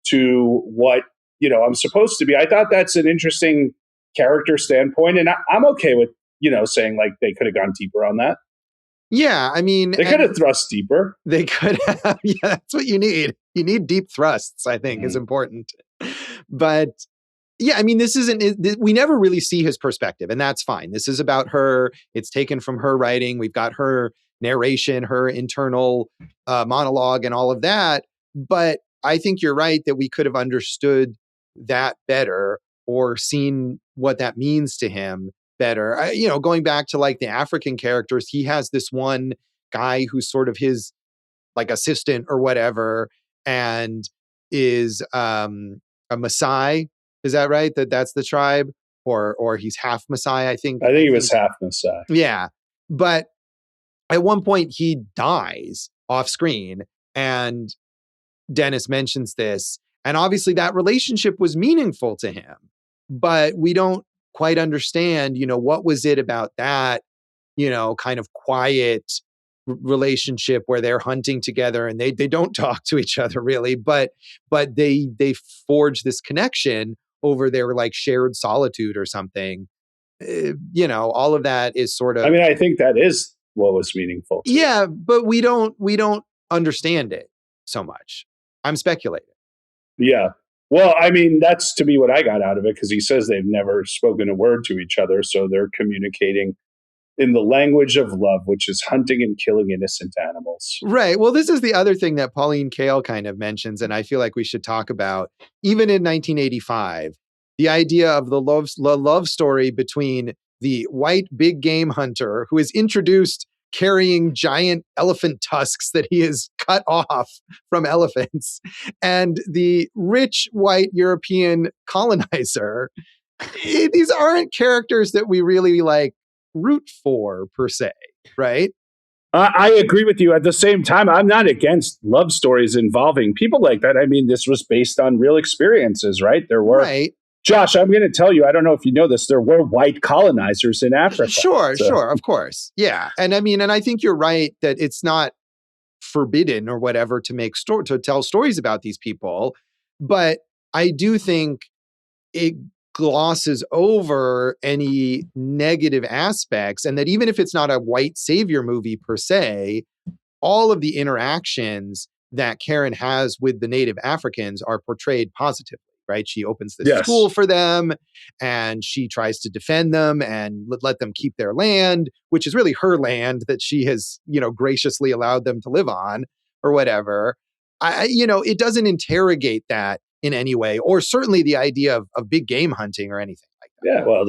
to what, I'm supposed to be. I thought that's an interesting character standpoint. And I'm okay with, saying like they could have gone deeper on that. Yeah, I mean, they could have thrust deeper. They could have. Yeah, that's what you need. You need deep thrusts, I think, is important. But yeah, I mean, we never really see his perspective, and that's fine. This is about her. It's taken from her writing. We've got her narration, her internal monologue, and all of that. But I think you're right that we could have understood that better or seen what that means to him better. Going back to like the African characters, he has this one guy who's sort of his like assistant or whatever, and is a Maasai. Is that right? That's the tribe, or he's half Maasai. I think he was half Maasai. Yeah, but at one point he dies off screen, and Dennis mentions this, and obviously that relationship was meaningful to him, but we don't quite understand, what was it about that, kind of quiet relationship where they're hunting together and they don't talk to each other really, but they forge this connection over their like shared solitude or something. All of that is sort of. I mean, I think that is what was meaningful. Yeah, but we don't understand it so much. I'm speculating. Yeah. Well, I mean, that's to me what I got out of it, because he says they've never spoken a word to each other. So they're communicating in the language of love, which is hunting and killing innocent animals. Right. Well, this is the other thing that Pauline Kael kind of mentions, and I feel like we should talk about. Even in 1985, the idea of the love story between the white big game hunter who is introduced carrying giant elephant tusks that he has cut off from elephants, and the rich white European colonizer. These aren't characters that we really like root for per se, right? I agree with you. At the same time, I'm not against love stories involving people like that. I mean, this was based on real experiences, right? There were. Right. Josh, I'm going to tell you, I don't know if you know this, there were white colonizers in Africa. Sure, of course. Yeah. And I mean, and I think you're right that it's not forbidden or whatever to tell stories about these people. But I do think it glosses over any negative aspects, and that even if it's not a white savior movie per se, all of the interactions that Karen has with the native Africans are portrayed positively. Right? She opens the school for them, and she tries to defend them and let them keep their land, which is really her land that she has, graciously allowed them to live on or whatever. It doesn't interrogate that in any way, or certainly the idea of big game hunting or anything like that. Yeah, well,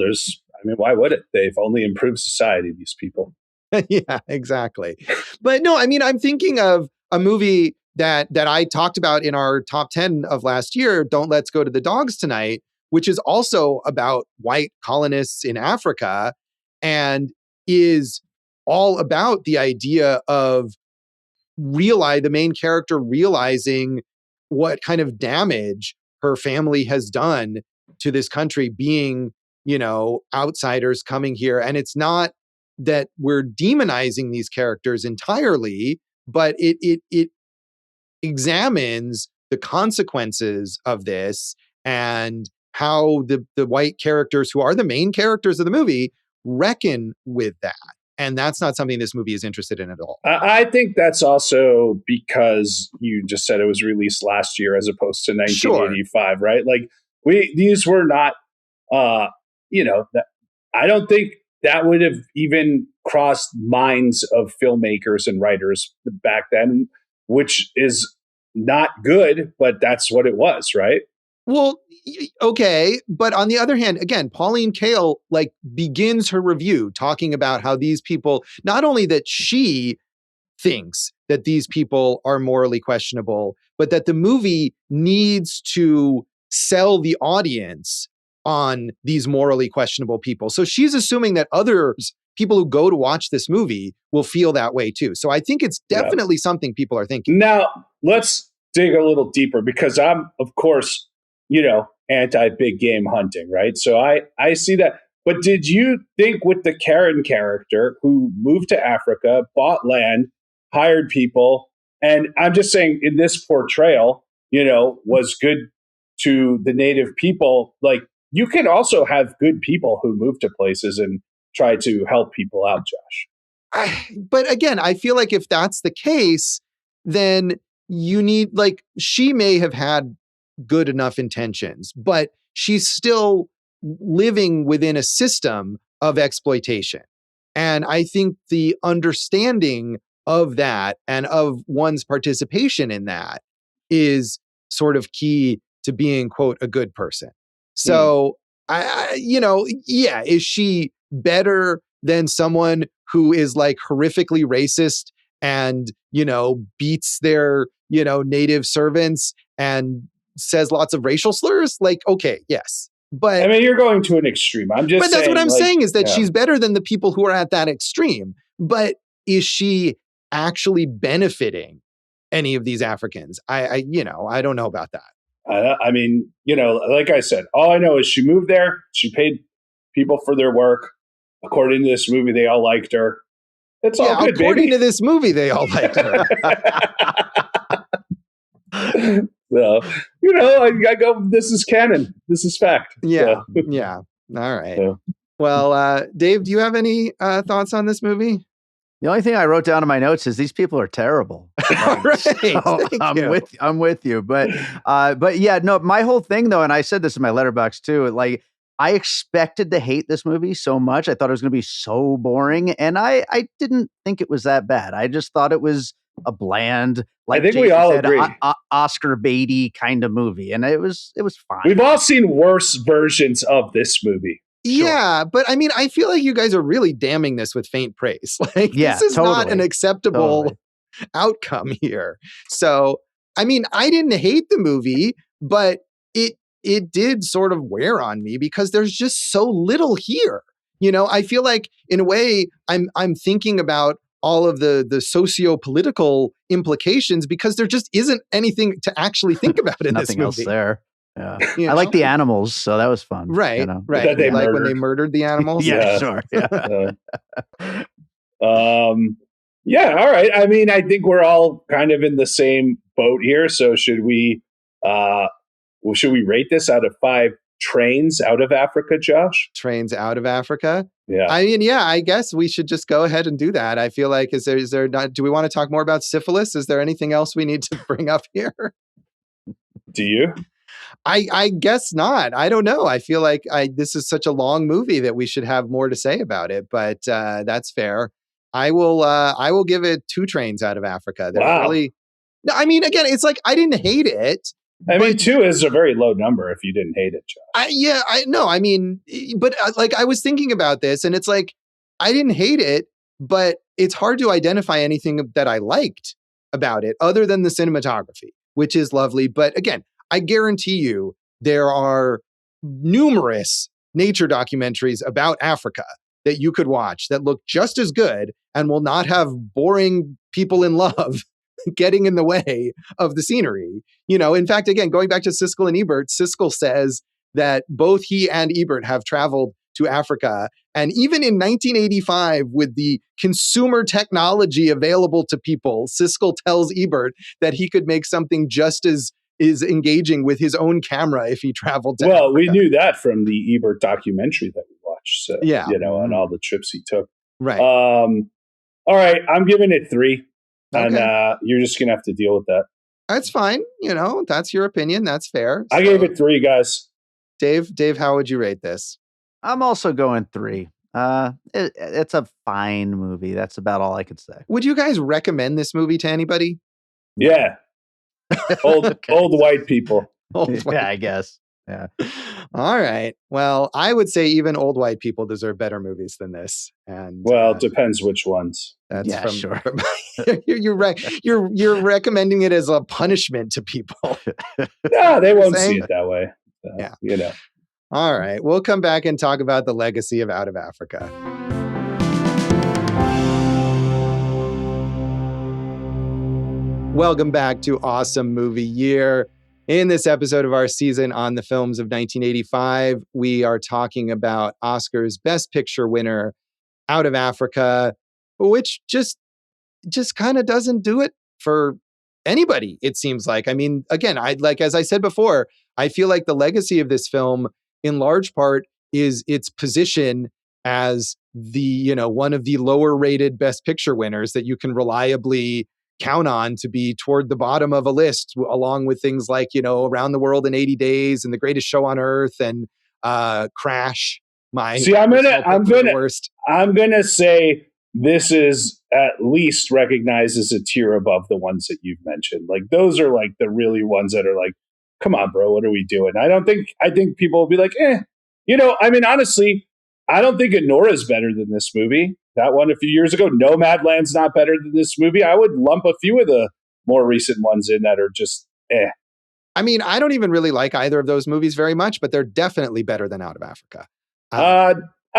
why would it? They've only improved society, these people. Yeah, exactly. But no, I mean, I'm thinking of a movie that I talked about in our top 10 of last year, Don't Let's Go to the Dogs Tonight, which is also about white colonists in Africa and is all about the idea of the main character realizing what kind of damage her family has done to this country, being, outsiders coming here. And it's not that we're demonizing these characters entirely, but it examines the consequences of this and how the white characters, who are the main characters of the movie, reckon with that. And that's not something this movie is interested in at all. I think that's also because you just said it was released last year as opposed to 1985, right? Like these were not, I don't think that would have even crossed minds of filmmakers and writers back then, which is not good, but that's what it was, right? Well, okay. But on the other hand, again, Pauline Kael begins her review talking about how these people, not only that she thinks that these people are morally questionable, but that the movie needs to sell the audience on these morally questionable people. So she's assuming that others, people who go to watch this movie, will feel that way too. So I think it's definitely something people are thinking. Now, let's dig a little deeper, because I'm, of course, anti-big game hunting, right? So I see that. But did you think with the Karen character who moved to Africa, bought land, hired people, and I'm just saying in this portrayal, was good to the native people, you can also have good people who move to places and try to help people out, Josh. But again, I feel like if that's the case, then you need, she may have had good enough intentions, but she's still living within a system of exploitation. And I think the understanding of that and of one's participation in that is sort of key to being, quote, a good person. So, is she better than someone who is horrifically racist and, beats their, native servants and says lots of racial slurs? Okay, yes. But I mean, you're going to an extreme. I'm just But that's what I'm saying is that she's better than the people who are at that extreme. But is she actually benefiting any of these Africans? I don't know about that. I mean, like I said, all I know is she moved there. She paid people for their work. According to this movie, they all liked her. It's all good, according baby. to this movie, they all liked her. So, I go, this is canon. This is fact. Yeah. So. Yeah. All right. Yeah. Well, Dave, do you have any thoughts on this movie? The only thing I wrote down in my notes is these people are terrible. Right. So I'm with you. But yeah, no, my whole thing though, and I said this in my Letterboxd too, I expected to hate this movie so much. I thought it was going to be so boring. And I didn't think it was that bad. I just thought it was a bland, I think we all agree, Oscar baity kind of movie. And it was fine. We've all seen worse versions of this movie. Yeah, sure. But I mean, I feel like you guys are really damning this with faint praise. This is not an acceptable outcome here. So, I mean, I didn't hate the movie, but it did sort of wear on me because there's just so little here. I feel like in a way I'm thinking about all of the socio-political implications because there just isn't anything to actually think about in this movie. Nothing else there. Yeah. I like the animals, so that was fun. Right, right. When they murdered the animals? Yeah, sure. Yeah. Yeah, all right. I mean, I think we're all kind of in the same boat here. So should we rate this out of 5 trains out of Africa, Josh? Trains out of Africa? Yeah. I mean, yeah, I guess we should just go ahead and do that. I feel like, is there not, do we want to talk more about syphilis? Is there anything else we need to bring up here? Do you? I guess not. I don't know. I feel like this is such a long movie that we should have more to say about it, but that's fair. I will give it 2 trains out of Africa. Wow. No, I mean, again, it's I didn't hate it. I mean, 2 is a very low number if you didn't hate it, Josh. I mean, but I was thinking about this and it's I didn't hate it, but it's hard to identify anything that I liked about it other than the cinematography, which is lovely. But again, I guarantee you there are numerous nature documentaries about Africa that you could watch that look just as good and will not have boring people in love getting in the way of the scenery. In fact, again, going back to Siskel and Ebert, Siskel says that both he and Ebert have traveled to Africa. And even in 1985, with the consumer technology available to people, Siskel tells Ebert that he could make something just as is engaging with his own camera if he traveled to Africa. We knew that from the Ebert documentary that we watched. So, yeah. On all the trips he took. Right. All right. I'm giving it 3. Okay. And you're just going to have to deal with that. That's fine. That's your opinion. That's fair. I gave it 3, guys. Dave, how would you rate this? I'm also going 3. It's a fine movie. That's about all I could say. Would you guys recommend this movie to anybody? Yeah. Old white people. Yeah, I guess. Yeah. All right. Well, I would say even old white people deserve better movies than this. And well, it depends which ones. That's sure. You're right. You're recommending it as a punishment to people. No, they won't see it that way. Yeah. You know. All right. We'll come back and talk about the legacy of Out of Africa. Welcome back to Awesome Movie Year. In this episode of our season on the films of 1985, we are talking about Oscar's Best Picture winner, Out of Africa, which just kind of doesn't do it for anybody, it seems like. I mean, again, as I said before, I feel like the legacy of this film, in large part, is its position as the, one of the lower rated Best Picture winners that you can reliably count on to be toward the bottom of a list, along with things like, Around the World in 80 Days and The Greatest Show on Earth and Crash. I'm gonna say this is at least recognized as a tier above the ones that you've mentioned. Like, those are like the really ones that are like, come on, bro, what are we doing? I think people will be like, honestly, I don't think Enora is better than this movie. That one a few years ago, Nomadland's not better than this movie. I would lump a few of the more recent ones in that are just I mean, I don't even really like either of those movies very much, but they're definitely better than Out of Africa. I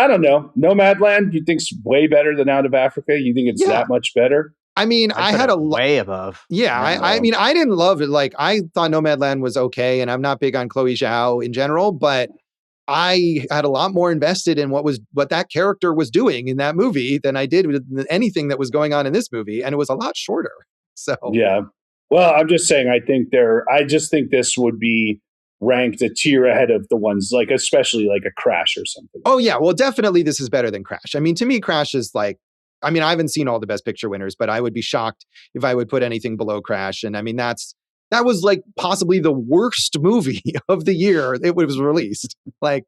don't know. Nomadland, you think's way better than Out of Africa? You think it's that much better? I mean, I had way above. Yeah, I mean, I didn't love it. Like, I thought Nomadland was okay, and I'm not big on Chloe Zhao in general, but I had a lot more invested in what that character was doing in that movie than I did with anything that was going on in this movie, and it was a lot shorter. So yeah. Well, I'm just saying, I just think this would be ranked a tier ahead of the ones, like, especially like a Crash or something. Oh yeah, well, definitely this is better than Crash. I mean, to me, Crash is like, I mean, I haven't seen all the Best Picture winners, but I would be shocked if I would put anything below Crash. And I mean, that was like possibly the worst movie of the year it was released. Like,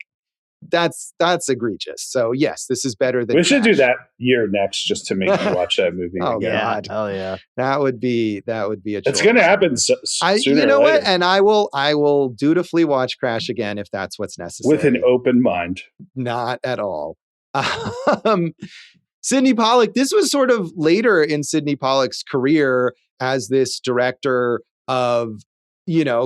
that's egregious. So yes, this is better than we should do that year next just to make you watch that movie. Oh again. God. Hell yeah. That would be a choice. It's going to happen sooner you know or later. what? And I will dutifully watch Crash again if that's what's necessary. With an open mind. Not at all. Sydney Pollack, this was sort of later in Sydney Pollack's career as this director of,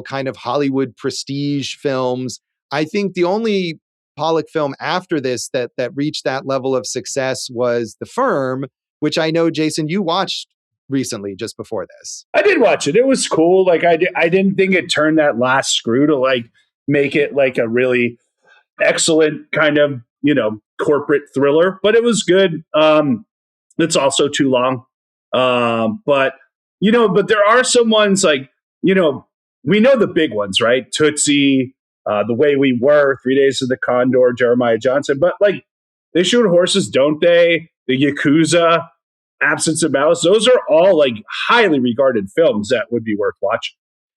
kind of Hollywood prestige films. I think the only Pollack film after this that reached that level of success was The Firm, which I know, Jason, you watched recently just before this. I did watch it. It was cool. Like, I didn't think it turned that last screw to like make it like a really excellent kind of, corporate thriller, but it was good. It's also too long. But there are some ones like, we know the big ones, right? Tootsie, The Way We Were, 3 Days of the Condor, Jeremiah Johnson. But like, They Shoot Horses, Don't They? The Yakuza, Absence of Malice. Those are all like highly regarded films that would be worth watching.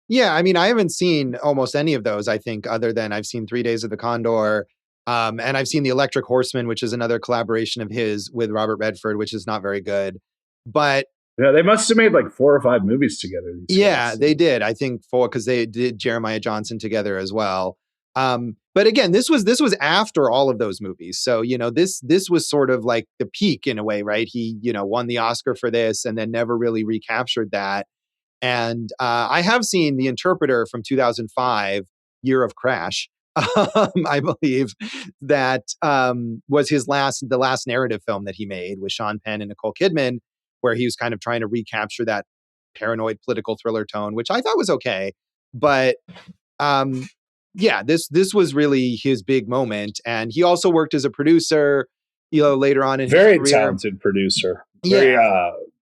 Yeah, I mean, I haven't seen almost any of those, I think, other than I've seen 3 Days of the Condor. And I've seen The Electric Horseman, which is another collaboration of his with Robert Redford, which is not very good. But yeah, they must have made like 4 or 5 movies together. Yeah, they did. I think because they did Jeremiah Johnson together as well. But again, this was after all of those movies. So, this was sort of like the peak in a way, right? He, won the Oscar for this and then never really recaptured that. And I have seen The Interpreter from 2005, Year of Crash. I believe that was the last narrative film that he made with Sean Penn and Nicole Kidman, where he was kind of trying to recapture that paranoid political thriller tone, which I thought was okay. But this was really his big moment. And he also worked as a producer, later on in his career. Very talented producer. Very,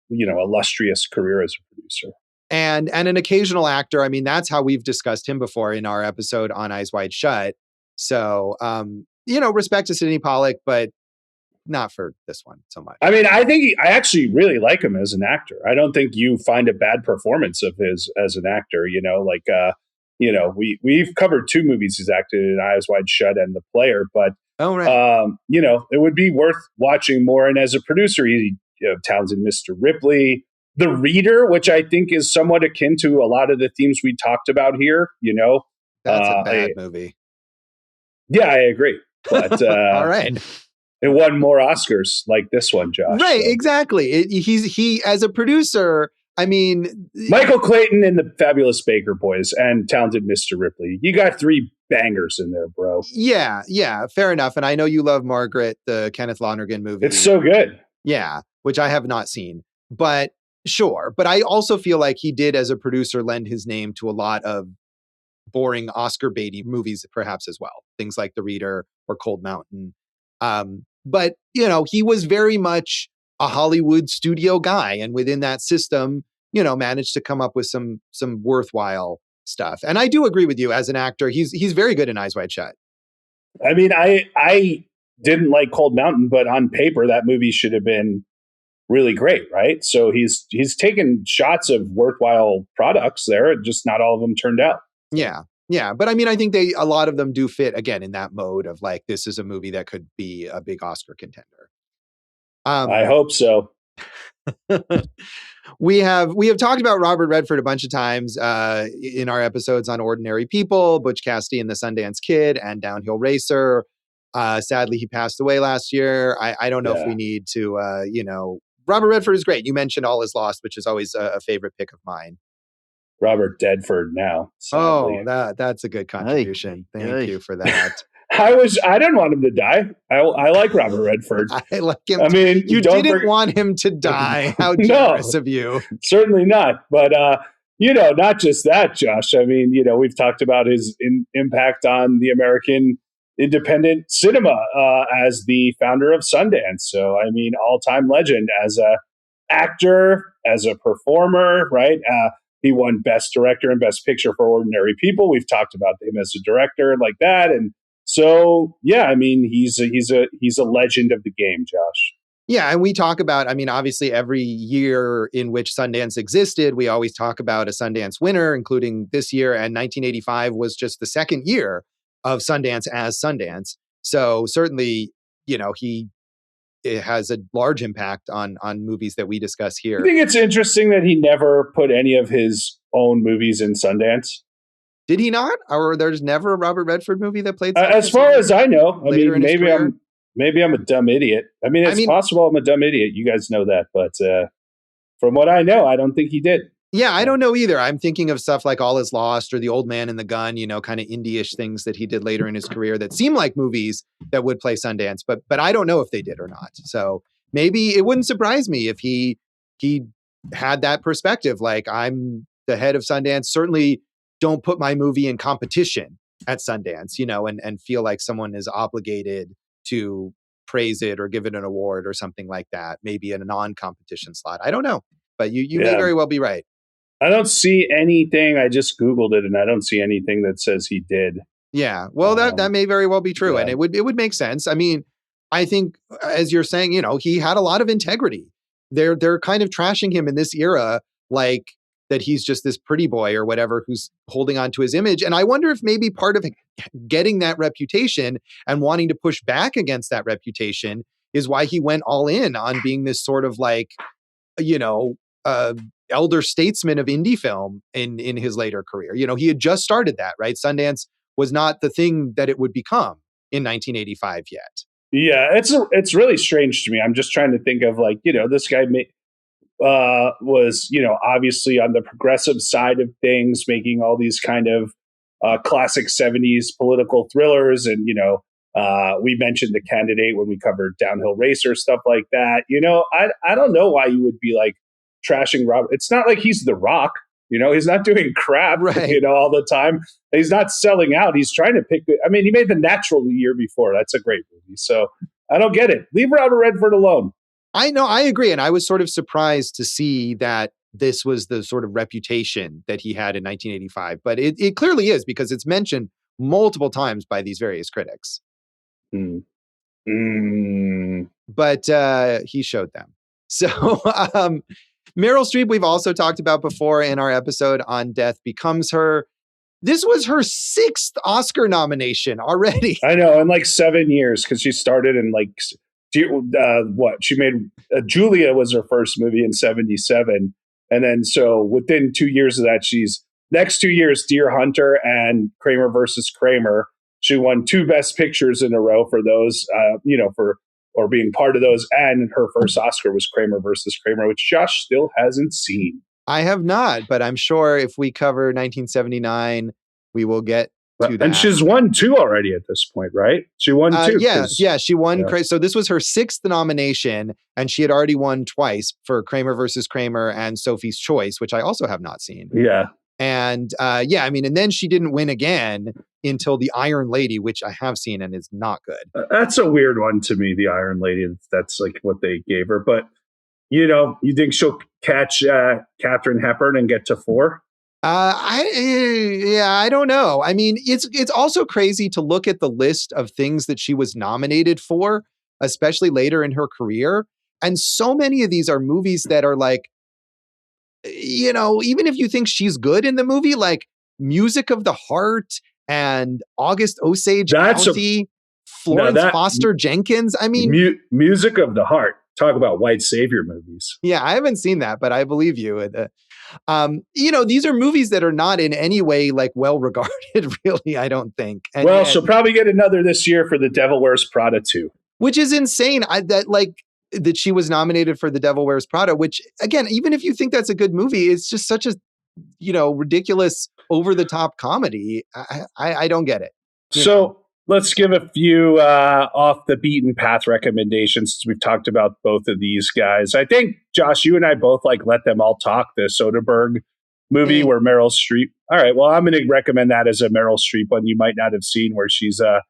illustrious career as a producer. And an occasional actor. I mean, that's how we've discussed him before in our episode on Eyes Wide Shut. So, respect to Sydney Pollack, but not for this one so much. I mean, I actually really like him as an actor. I don't think you find a bad performance of his as an actor. We've covered 2 movies he's acted in, Eyes Wide Shut and The Player, but it would be worth watching more. And as a producer, he Townsend, Mr. Ripley, The Reader, which I think is somewhat akin to a lot of the themes we talked about here, That's a bad movie. Yeah, I agree. But all right. It won more Oscars like this one, Josh. Right, so. Exactly. He as a producer, I mean, Michael Clayton and the Fabulous Baker Boys and Talented Mr. Ripley. You got 3 bangers in there, bro. Yeah, fair enough. And I know you love Margaret, the Kenneth Lonergan movie. It's so good. Yeah, which I have not seen. But sure. But I also feel like he did, as a producer, lend his name to a lot of boring Oscar baity movies, perhaps as well. Things like The Reader or Cold Mountain. But, he was very much a Hollywood studio guy. And within that system, managed to come up with some worthwhile stuff. And I do agree with you as an actor. He's very good in Eyes Wide Shut. I mean, I didn't like Cold Mountain, but on paper, that movie should have been really great, right? So he's taken shots of worthwhile products there, just not all of them turned out. Yeah. But I mean, I think a lot of them do fit, again, in that mode of like, this is a movie that could be a big Oscar contender. I hope so. We have talked about Robert Redford a bunch of times in our episodes on Ordinary People, Butch Cassidy and the Sundance Kid, and Downhill Racer. Sadly, he passed away last year. I don't know if we need to, Robert Redford is great. You mentioned All Is Lost, which is always a favorite pick of mine. Robert Deadford now. Sadly. Oh, that's a good contribution. Thank you for that. I didn't want him to die. I like Robert Redford. I like him. I mean, you didn't want him to die. How generous of you. Certainly not. But, not just that, Josh. I mean, we've talked about his impact on the American independent cinema as the founder of Sundance. So, I mean, all-time legend as a actor, as a performer, right? He won Best Director and Best Picture for Ordinary People. We've talked about him as a director like that. And so, yeah, I mean, he's a legend of the game, Josh. Yeah, and we talk about, I mean, obviously every year in which Sundance existed, we always talk about a Sundance winner, including this year. And 1985 was just the second year of Sundance as Sundance. So certainly, it has a large impact on movies that we discuss here. I think it's interesting that he never put any of his own movies in Sundance. Did he not? Or there's never a Robert Redford movie that played Sundance? As far as I know. I mean, maybe I'm a dumb idiot. I mean, it's possible I'm a dumb idiot. You guys know that. But from what I know, I don't think he did. Yeah, I don't know either. I'm thinking of stuff like All Is Lost or The Old Man and the Gun, kind of indie-ish things that he did later in his career that seem like movies that would play Sundance, but I don't know if they did or not. So maybe it wouldn't surprise me if he had that perspective. Like, I'm the head of Sundance. Certainly don't put my movie in competition at Sundance, and feel like someone is obligated to praise it or give it an award or something like that. Maybe in a non-competition slot. I don't know, but you may very well be right. I don't see anything. I just Googled it and I don't see anything that says he did. Yeah. Well, that may very well be true. Yeah. And it would make sense. I mean, I think, as you're saying, he had a lot of integrity. They're kind of trashing him in this era, like that he's just this pretty boy or whatever who's holding on to his image. And I wonder if maybe part of getting that reputation and wanting to push back against that reputation is why he went all in on being this sort of like, elder statesman of indie film in his later career. He had just started that, right? Sundance was not the thing that it would become in 1985 yet. Yeah, it's really strange to me. I'm just trying to think of like, this guy was, obviously on the progressive side of things, making all these kind of classic 70s political thrillers. And, we mentioned The Candidate when we covered Downhill Racer, stuff like that. I don't know why you would be like trashing Robert. It's not like he's The Rock, he's not doing crap, right, all the time. He's not selling out. He's trying to pick it. I mean, he made The Natural the year before. That's a great movie. So I don't get it. Leave Robert Redford alone. I know. I agree. And I was sort of surprised to see that this was the sort of reputation that he had in 1985. But it clearly is, because it's mentioned multiple times by these various critics. But he showed them. So Meryl Streep, we've also talked about before in our episode on Death Becomes Her. This was her 6th Oscar nomination already. I know, in like 7 years, because she started in like, she made, Julia was her first movie in 77. And then so within 2 years of that, she's next 2 years, Deer Hunter and Kramer versus Kramer. She won 2 Best Pictures in a row for those, for being part of those. And her first Oscar was Kramer versus Kramer, which Josh still hasn't seen. I have not, but I'm sure if we cover 1979, we will get to that. And she's won 2 already at this point, right? She won 2. Yeah, she won. Yeah. So this was her 6th nomination, and she had already won twice for Kramer versus Kramer and Sophie's Choice, which I also have not seen. Yeah. And and then she didn't win again until The Iron Lady, which I have seen and is not good. That's a weird one to me, The Iron Lady. That's like what they gave her. But, you think she'll catch Katharine Hepburn and get to 4? I don't know. I mean, it's also crazy to look at the list of things that she was nominated for, especially later in her career. And so many of these are movies that are like, even if you think she's good in the movie, like Music of the Heart and August Osage County, Florence Foster Jenkins. I mean, Music of the Heart. Talk about white savior movies. Yeah, I haven't seen that, but I believe you. These are movies that are not in any way like well regarded, really, I don't think. And she'll probably get another this year for The Devil Wears Prada 2. Which is insane. That she was nominated for The Devil Wears Prada, which, again, even if you think that's a good movie, it's just such a, ridiculous, over-the-top comedy. I don't get it. Let's give a few off the beaten path recommendations since we've talked about both of these guys. I think, Josh, you and I both Let Them All Talk, the Soderbergh movie where Meryl Streep. All right, well, I'm going to recommend that as a Meryl Streep one you might not have seen, where she's a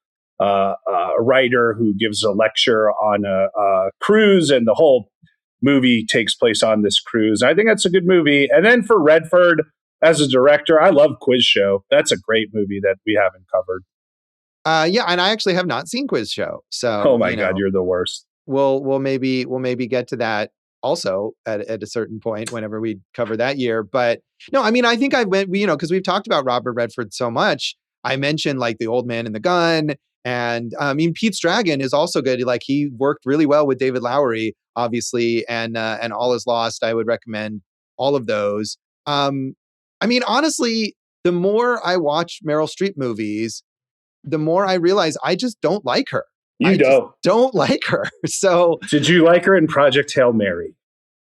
writer who gives a lecture on a cruise, and the whole movie takes place on this cruise. I think that's a good movie. And then for Redford, as a director, I love Quiz Show. That's a great movie that we haven't covered. And I actually have not seen Quiz Show. So, oh my God, you're the worst. We'll maybe get to that also at a certain point whenever we cover that year. But no, I mean, I think I went, because we've talked about Robert Redford so much. I mentioned like The Old Man and the Gun, and Pete's Dragon is also good. Like, he worked really well with David Lowery, obviously, and All Is Lost. I would recommend all of those. Honestly, the more I watch Meryl Streep movies, the more I realize I just don't like her. I don't like her. So did you like her in Project Hail Mary?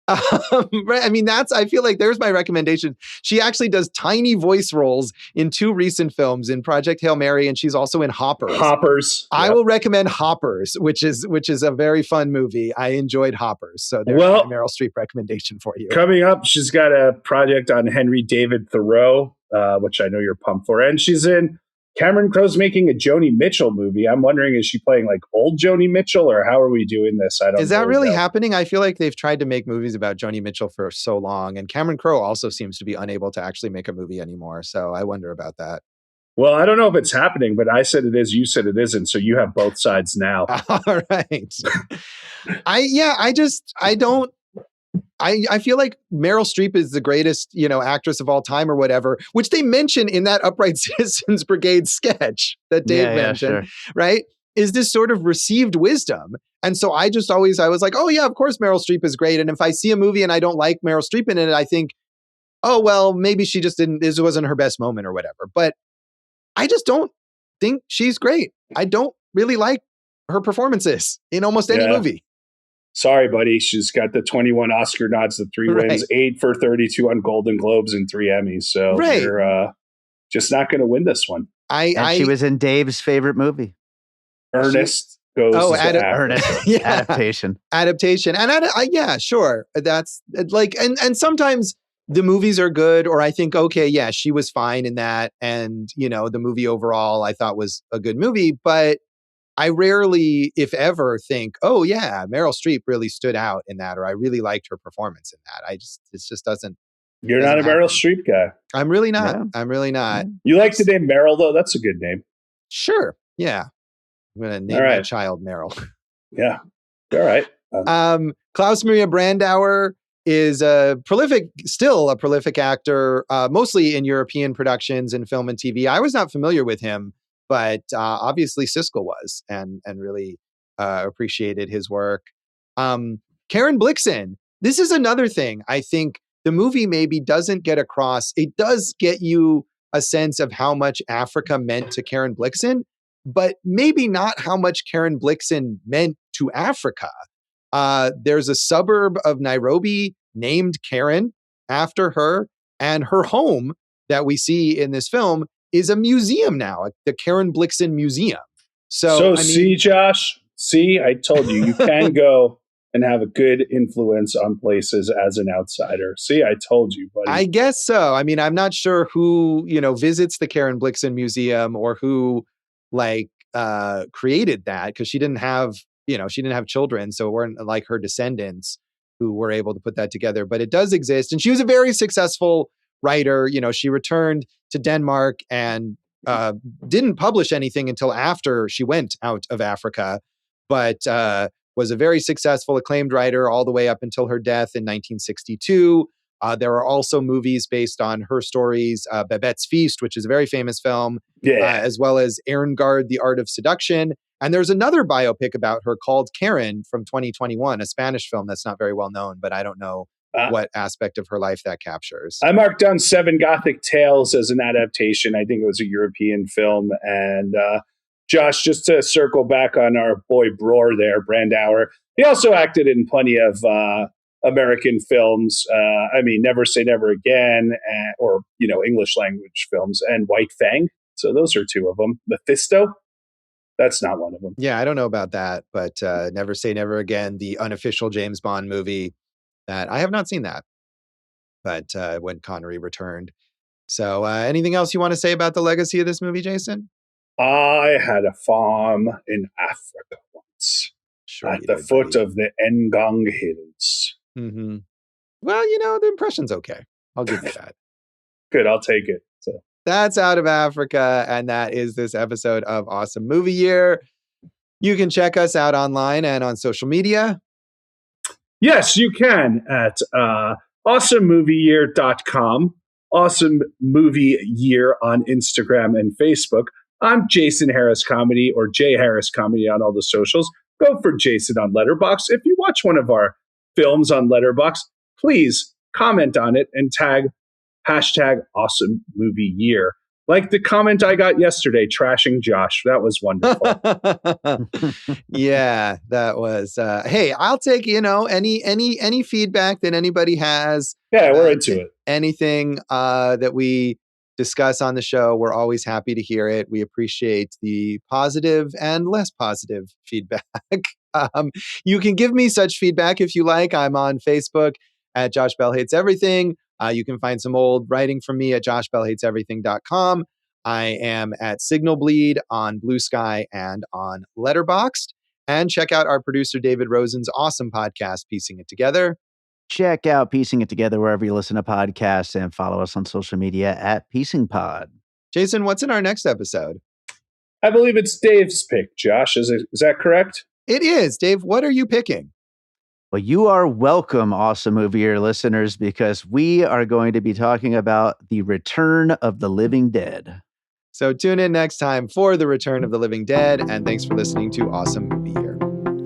Right. I mean, I feel like there's my recommendation. She actually does tiny voice roles in 2 recent films, in Project Hail Mary, and she's also in Hoppers. I will recommend Hoppers, which is a very fun movie. I enjoyed Hoppers. So there's my Meryl Streep recommendation for you. Coming up, she's got a project on Henry David Thoreau, which I know you're pumped for. And she's in Cameron Crowe's making a Joni Mitchell movie. I'm wondering, is she playing like old Joni Mitchell, or how are we doing this? I don't know. Is that really happening? I feel like they've tried to make movies about Joni Mitchell for so long, and Cameron Crowe also seems to be unable to actually make a movie anymore. So I wonder about that. Well, I don't know if it's happening, but I said it is, you said it isn't. So you have both sides now. All right. I feel like Meryl Streep is the greatest, actress of all time or whatever, which they mention in that Upright Citizens Brigade sketch that Dave mentioned, right? Is this sort of received wisdom. And so I was like, oh yeah, of course Meryl Streep is great. And if I see a movie and I don't like Meryl Streep in it, I think, oh, well, maybe she just this wasn't her best moment or whatever. But I just don't think she's great. I don't really like her performances in almost any movie. Sorry, buddy. She's got the 21 Oscar nods, the 3 wins, 8 for 32 on Golden Globes, and 3 Emmys. So you're just not going to win this one. She was in Dave's favorite movie, Ernest. Ernest. Adaptation. And sure. That's like, and sometimes the movies are good, or I think, okay, yeah, she was fine in that. And, the movie overall I thought was a good movie, but I rarely, if ever, think, oh yeah, Meryl Streep really stood out in that, or I really liked her performance in that. It just doesn't. You're not a Meryl Streep guy. I'm really not. Yeah. I'm really not. You like the name Meryl, though? That's a good name. Sure. Yeah. I'm going to name my child Meryl. Yeah. All right. Klaus Maria Brandauer is still a prolific actor, mostly in European productions and film and TV. I was not familiar with him, but obviously Siskel was, and really appreciated his work. Karen Blixen. This is another thing I think the movie maybe doesn't get across. It does get you a sense of how much Africa meant to Karen Blixen, but maybe not how much Karen Blixen meant to Africa. There's a suburb of Nairobi named Karen after her, and her home that we see in this film is a museum now, the Karen Blixen Museum. So see, Josh, I told you, you can go and have a good influence on places as an outsider. See, I told you, buddy. I guess so. I mean, I'm not sure who, visits the Karen Blixen Museum or who created that, because she didn't have children. So it weren't like her descendants who were able to put that together, but it does exist. And she was a very successful writer. She returned to Denmark and didn't publish anything until after she went out of Africa, but was a very successful, acclaimed writer all the way up until her death in 1962. There are also movies based on her stories, Babette's Feast, which is a very famous film, as well as Ermengarde, The Art of Seduction. And there's another biopic about her called Karen from 2021, a Spanish film that's not very well known, but I don't know what aspect of her life that captures. I marked down Seven Gothic Tales as an adaptation. I think it was a European film. And Josh, just to circle back on our boy Bror there, Brandauer, he also acted in plenty of American films. Never Say Never Again, or English language films, and White Fang. So those are two of them. Mephisto, that's not one of them. Yeah, I don't know about that, but Never Say Never Again, the unofficial James Bond movie, that I have not seen that, but when Connery returned. So anything else you want to say about the legacy of this movie, Jason? I had a farm in Africa once, at the foot of the Ngong Hills. Mm-hmm. Well, the impression's okay. I'll give you that. Good, I'll take it. So that's Out of Africa, and that is this episode of Awesome Movie Year. You can check us out online and on social media. Yes, you can at awesomemovieyear.com, Awesome Movie Year on Instagram and Facebook. I'm Jason Harris Comedy, or Jay Harris Comedy on all the socials. Go for Jason on Letterboxd. If you watch one of our films on Letterboxd, please comment on it and tag #AwesomeMovieYear. Like the comment I got yesterday, trashing Josh. That was wonderful. Yeah, that was. Hey, I'll take any feedback that anybody has. Yeah, we're into it. Anything that we discuss on the show, we're always happy to hear it. We appreciate the positive and less positive feedback. You can give me such feedback if you like. I'm on Facebook at Josh Bell Hates Everything. You can find some old writing from me at joshbellhateseverything.com. I am at Signal Bleed on Blue Sky and on Letterboxd. And check out our producer David Rosen's awesome podcast, Piecing It Together. Check out Piecing It Together wherever you listen to podcasts, and follow us on social media at Piecing Pod. Jason, what's in our next episode? I believe it's Dave's pick, Josh. Is that correct? It is. Dave, what are you picking? Well, you are welcome, Awesome Movie Year listeners, because we are going to be talking about The Return of the Living Dead. So tune in next time for The Return of the Living Dead, and thanks for listening to Awesome Movie Year.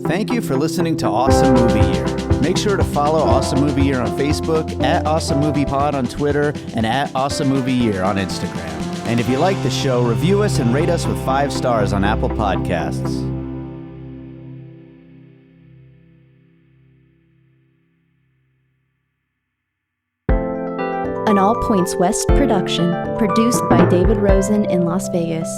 Thank you for listening to Awesome Movie Year. Make sure to follow Awesome Movie Year on Facebook, at Awesome Movie Pod on Twitter, and at Awesome Movie Year on Instagram. And if you like the show, review us and rate us with 5 stars on Apple Podcasts. An All Points West production, produced by David Rosen in Las Vegas.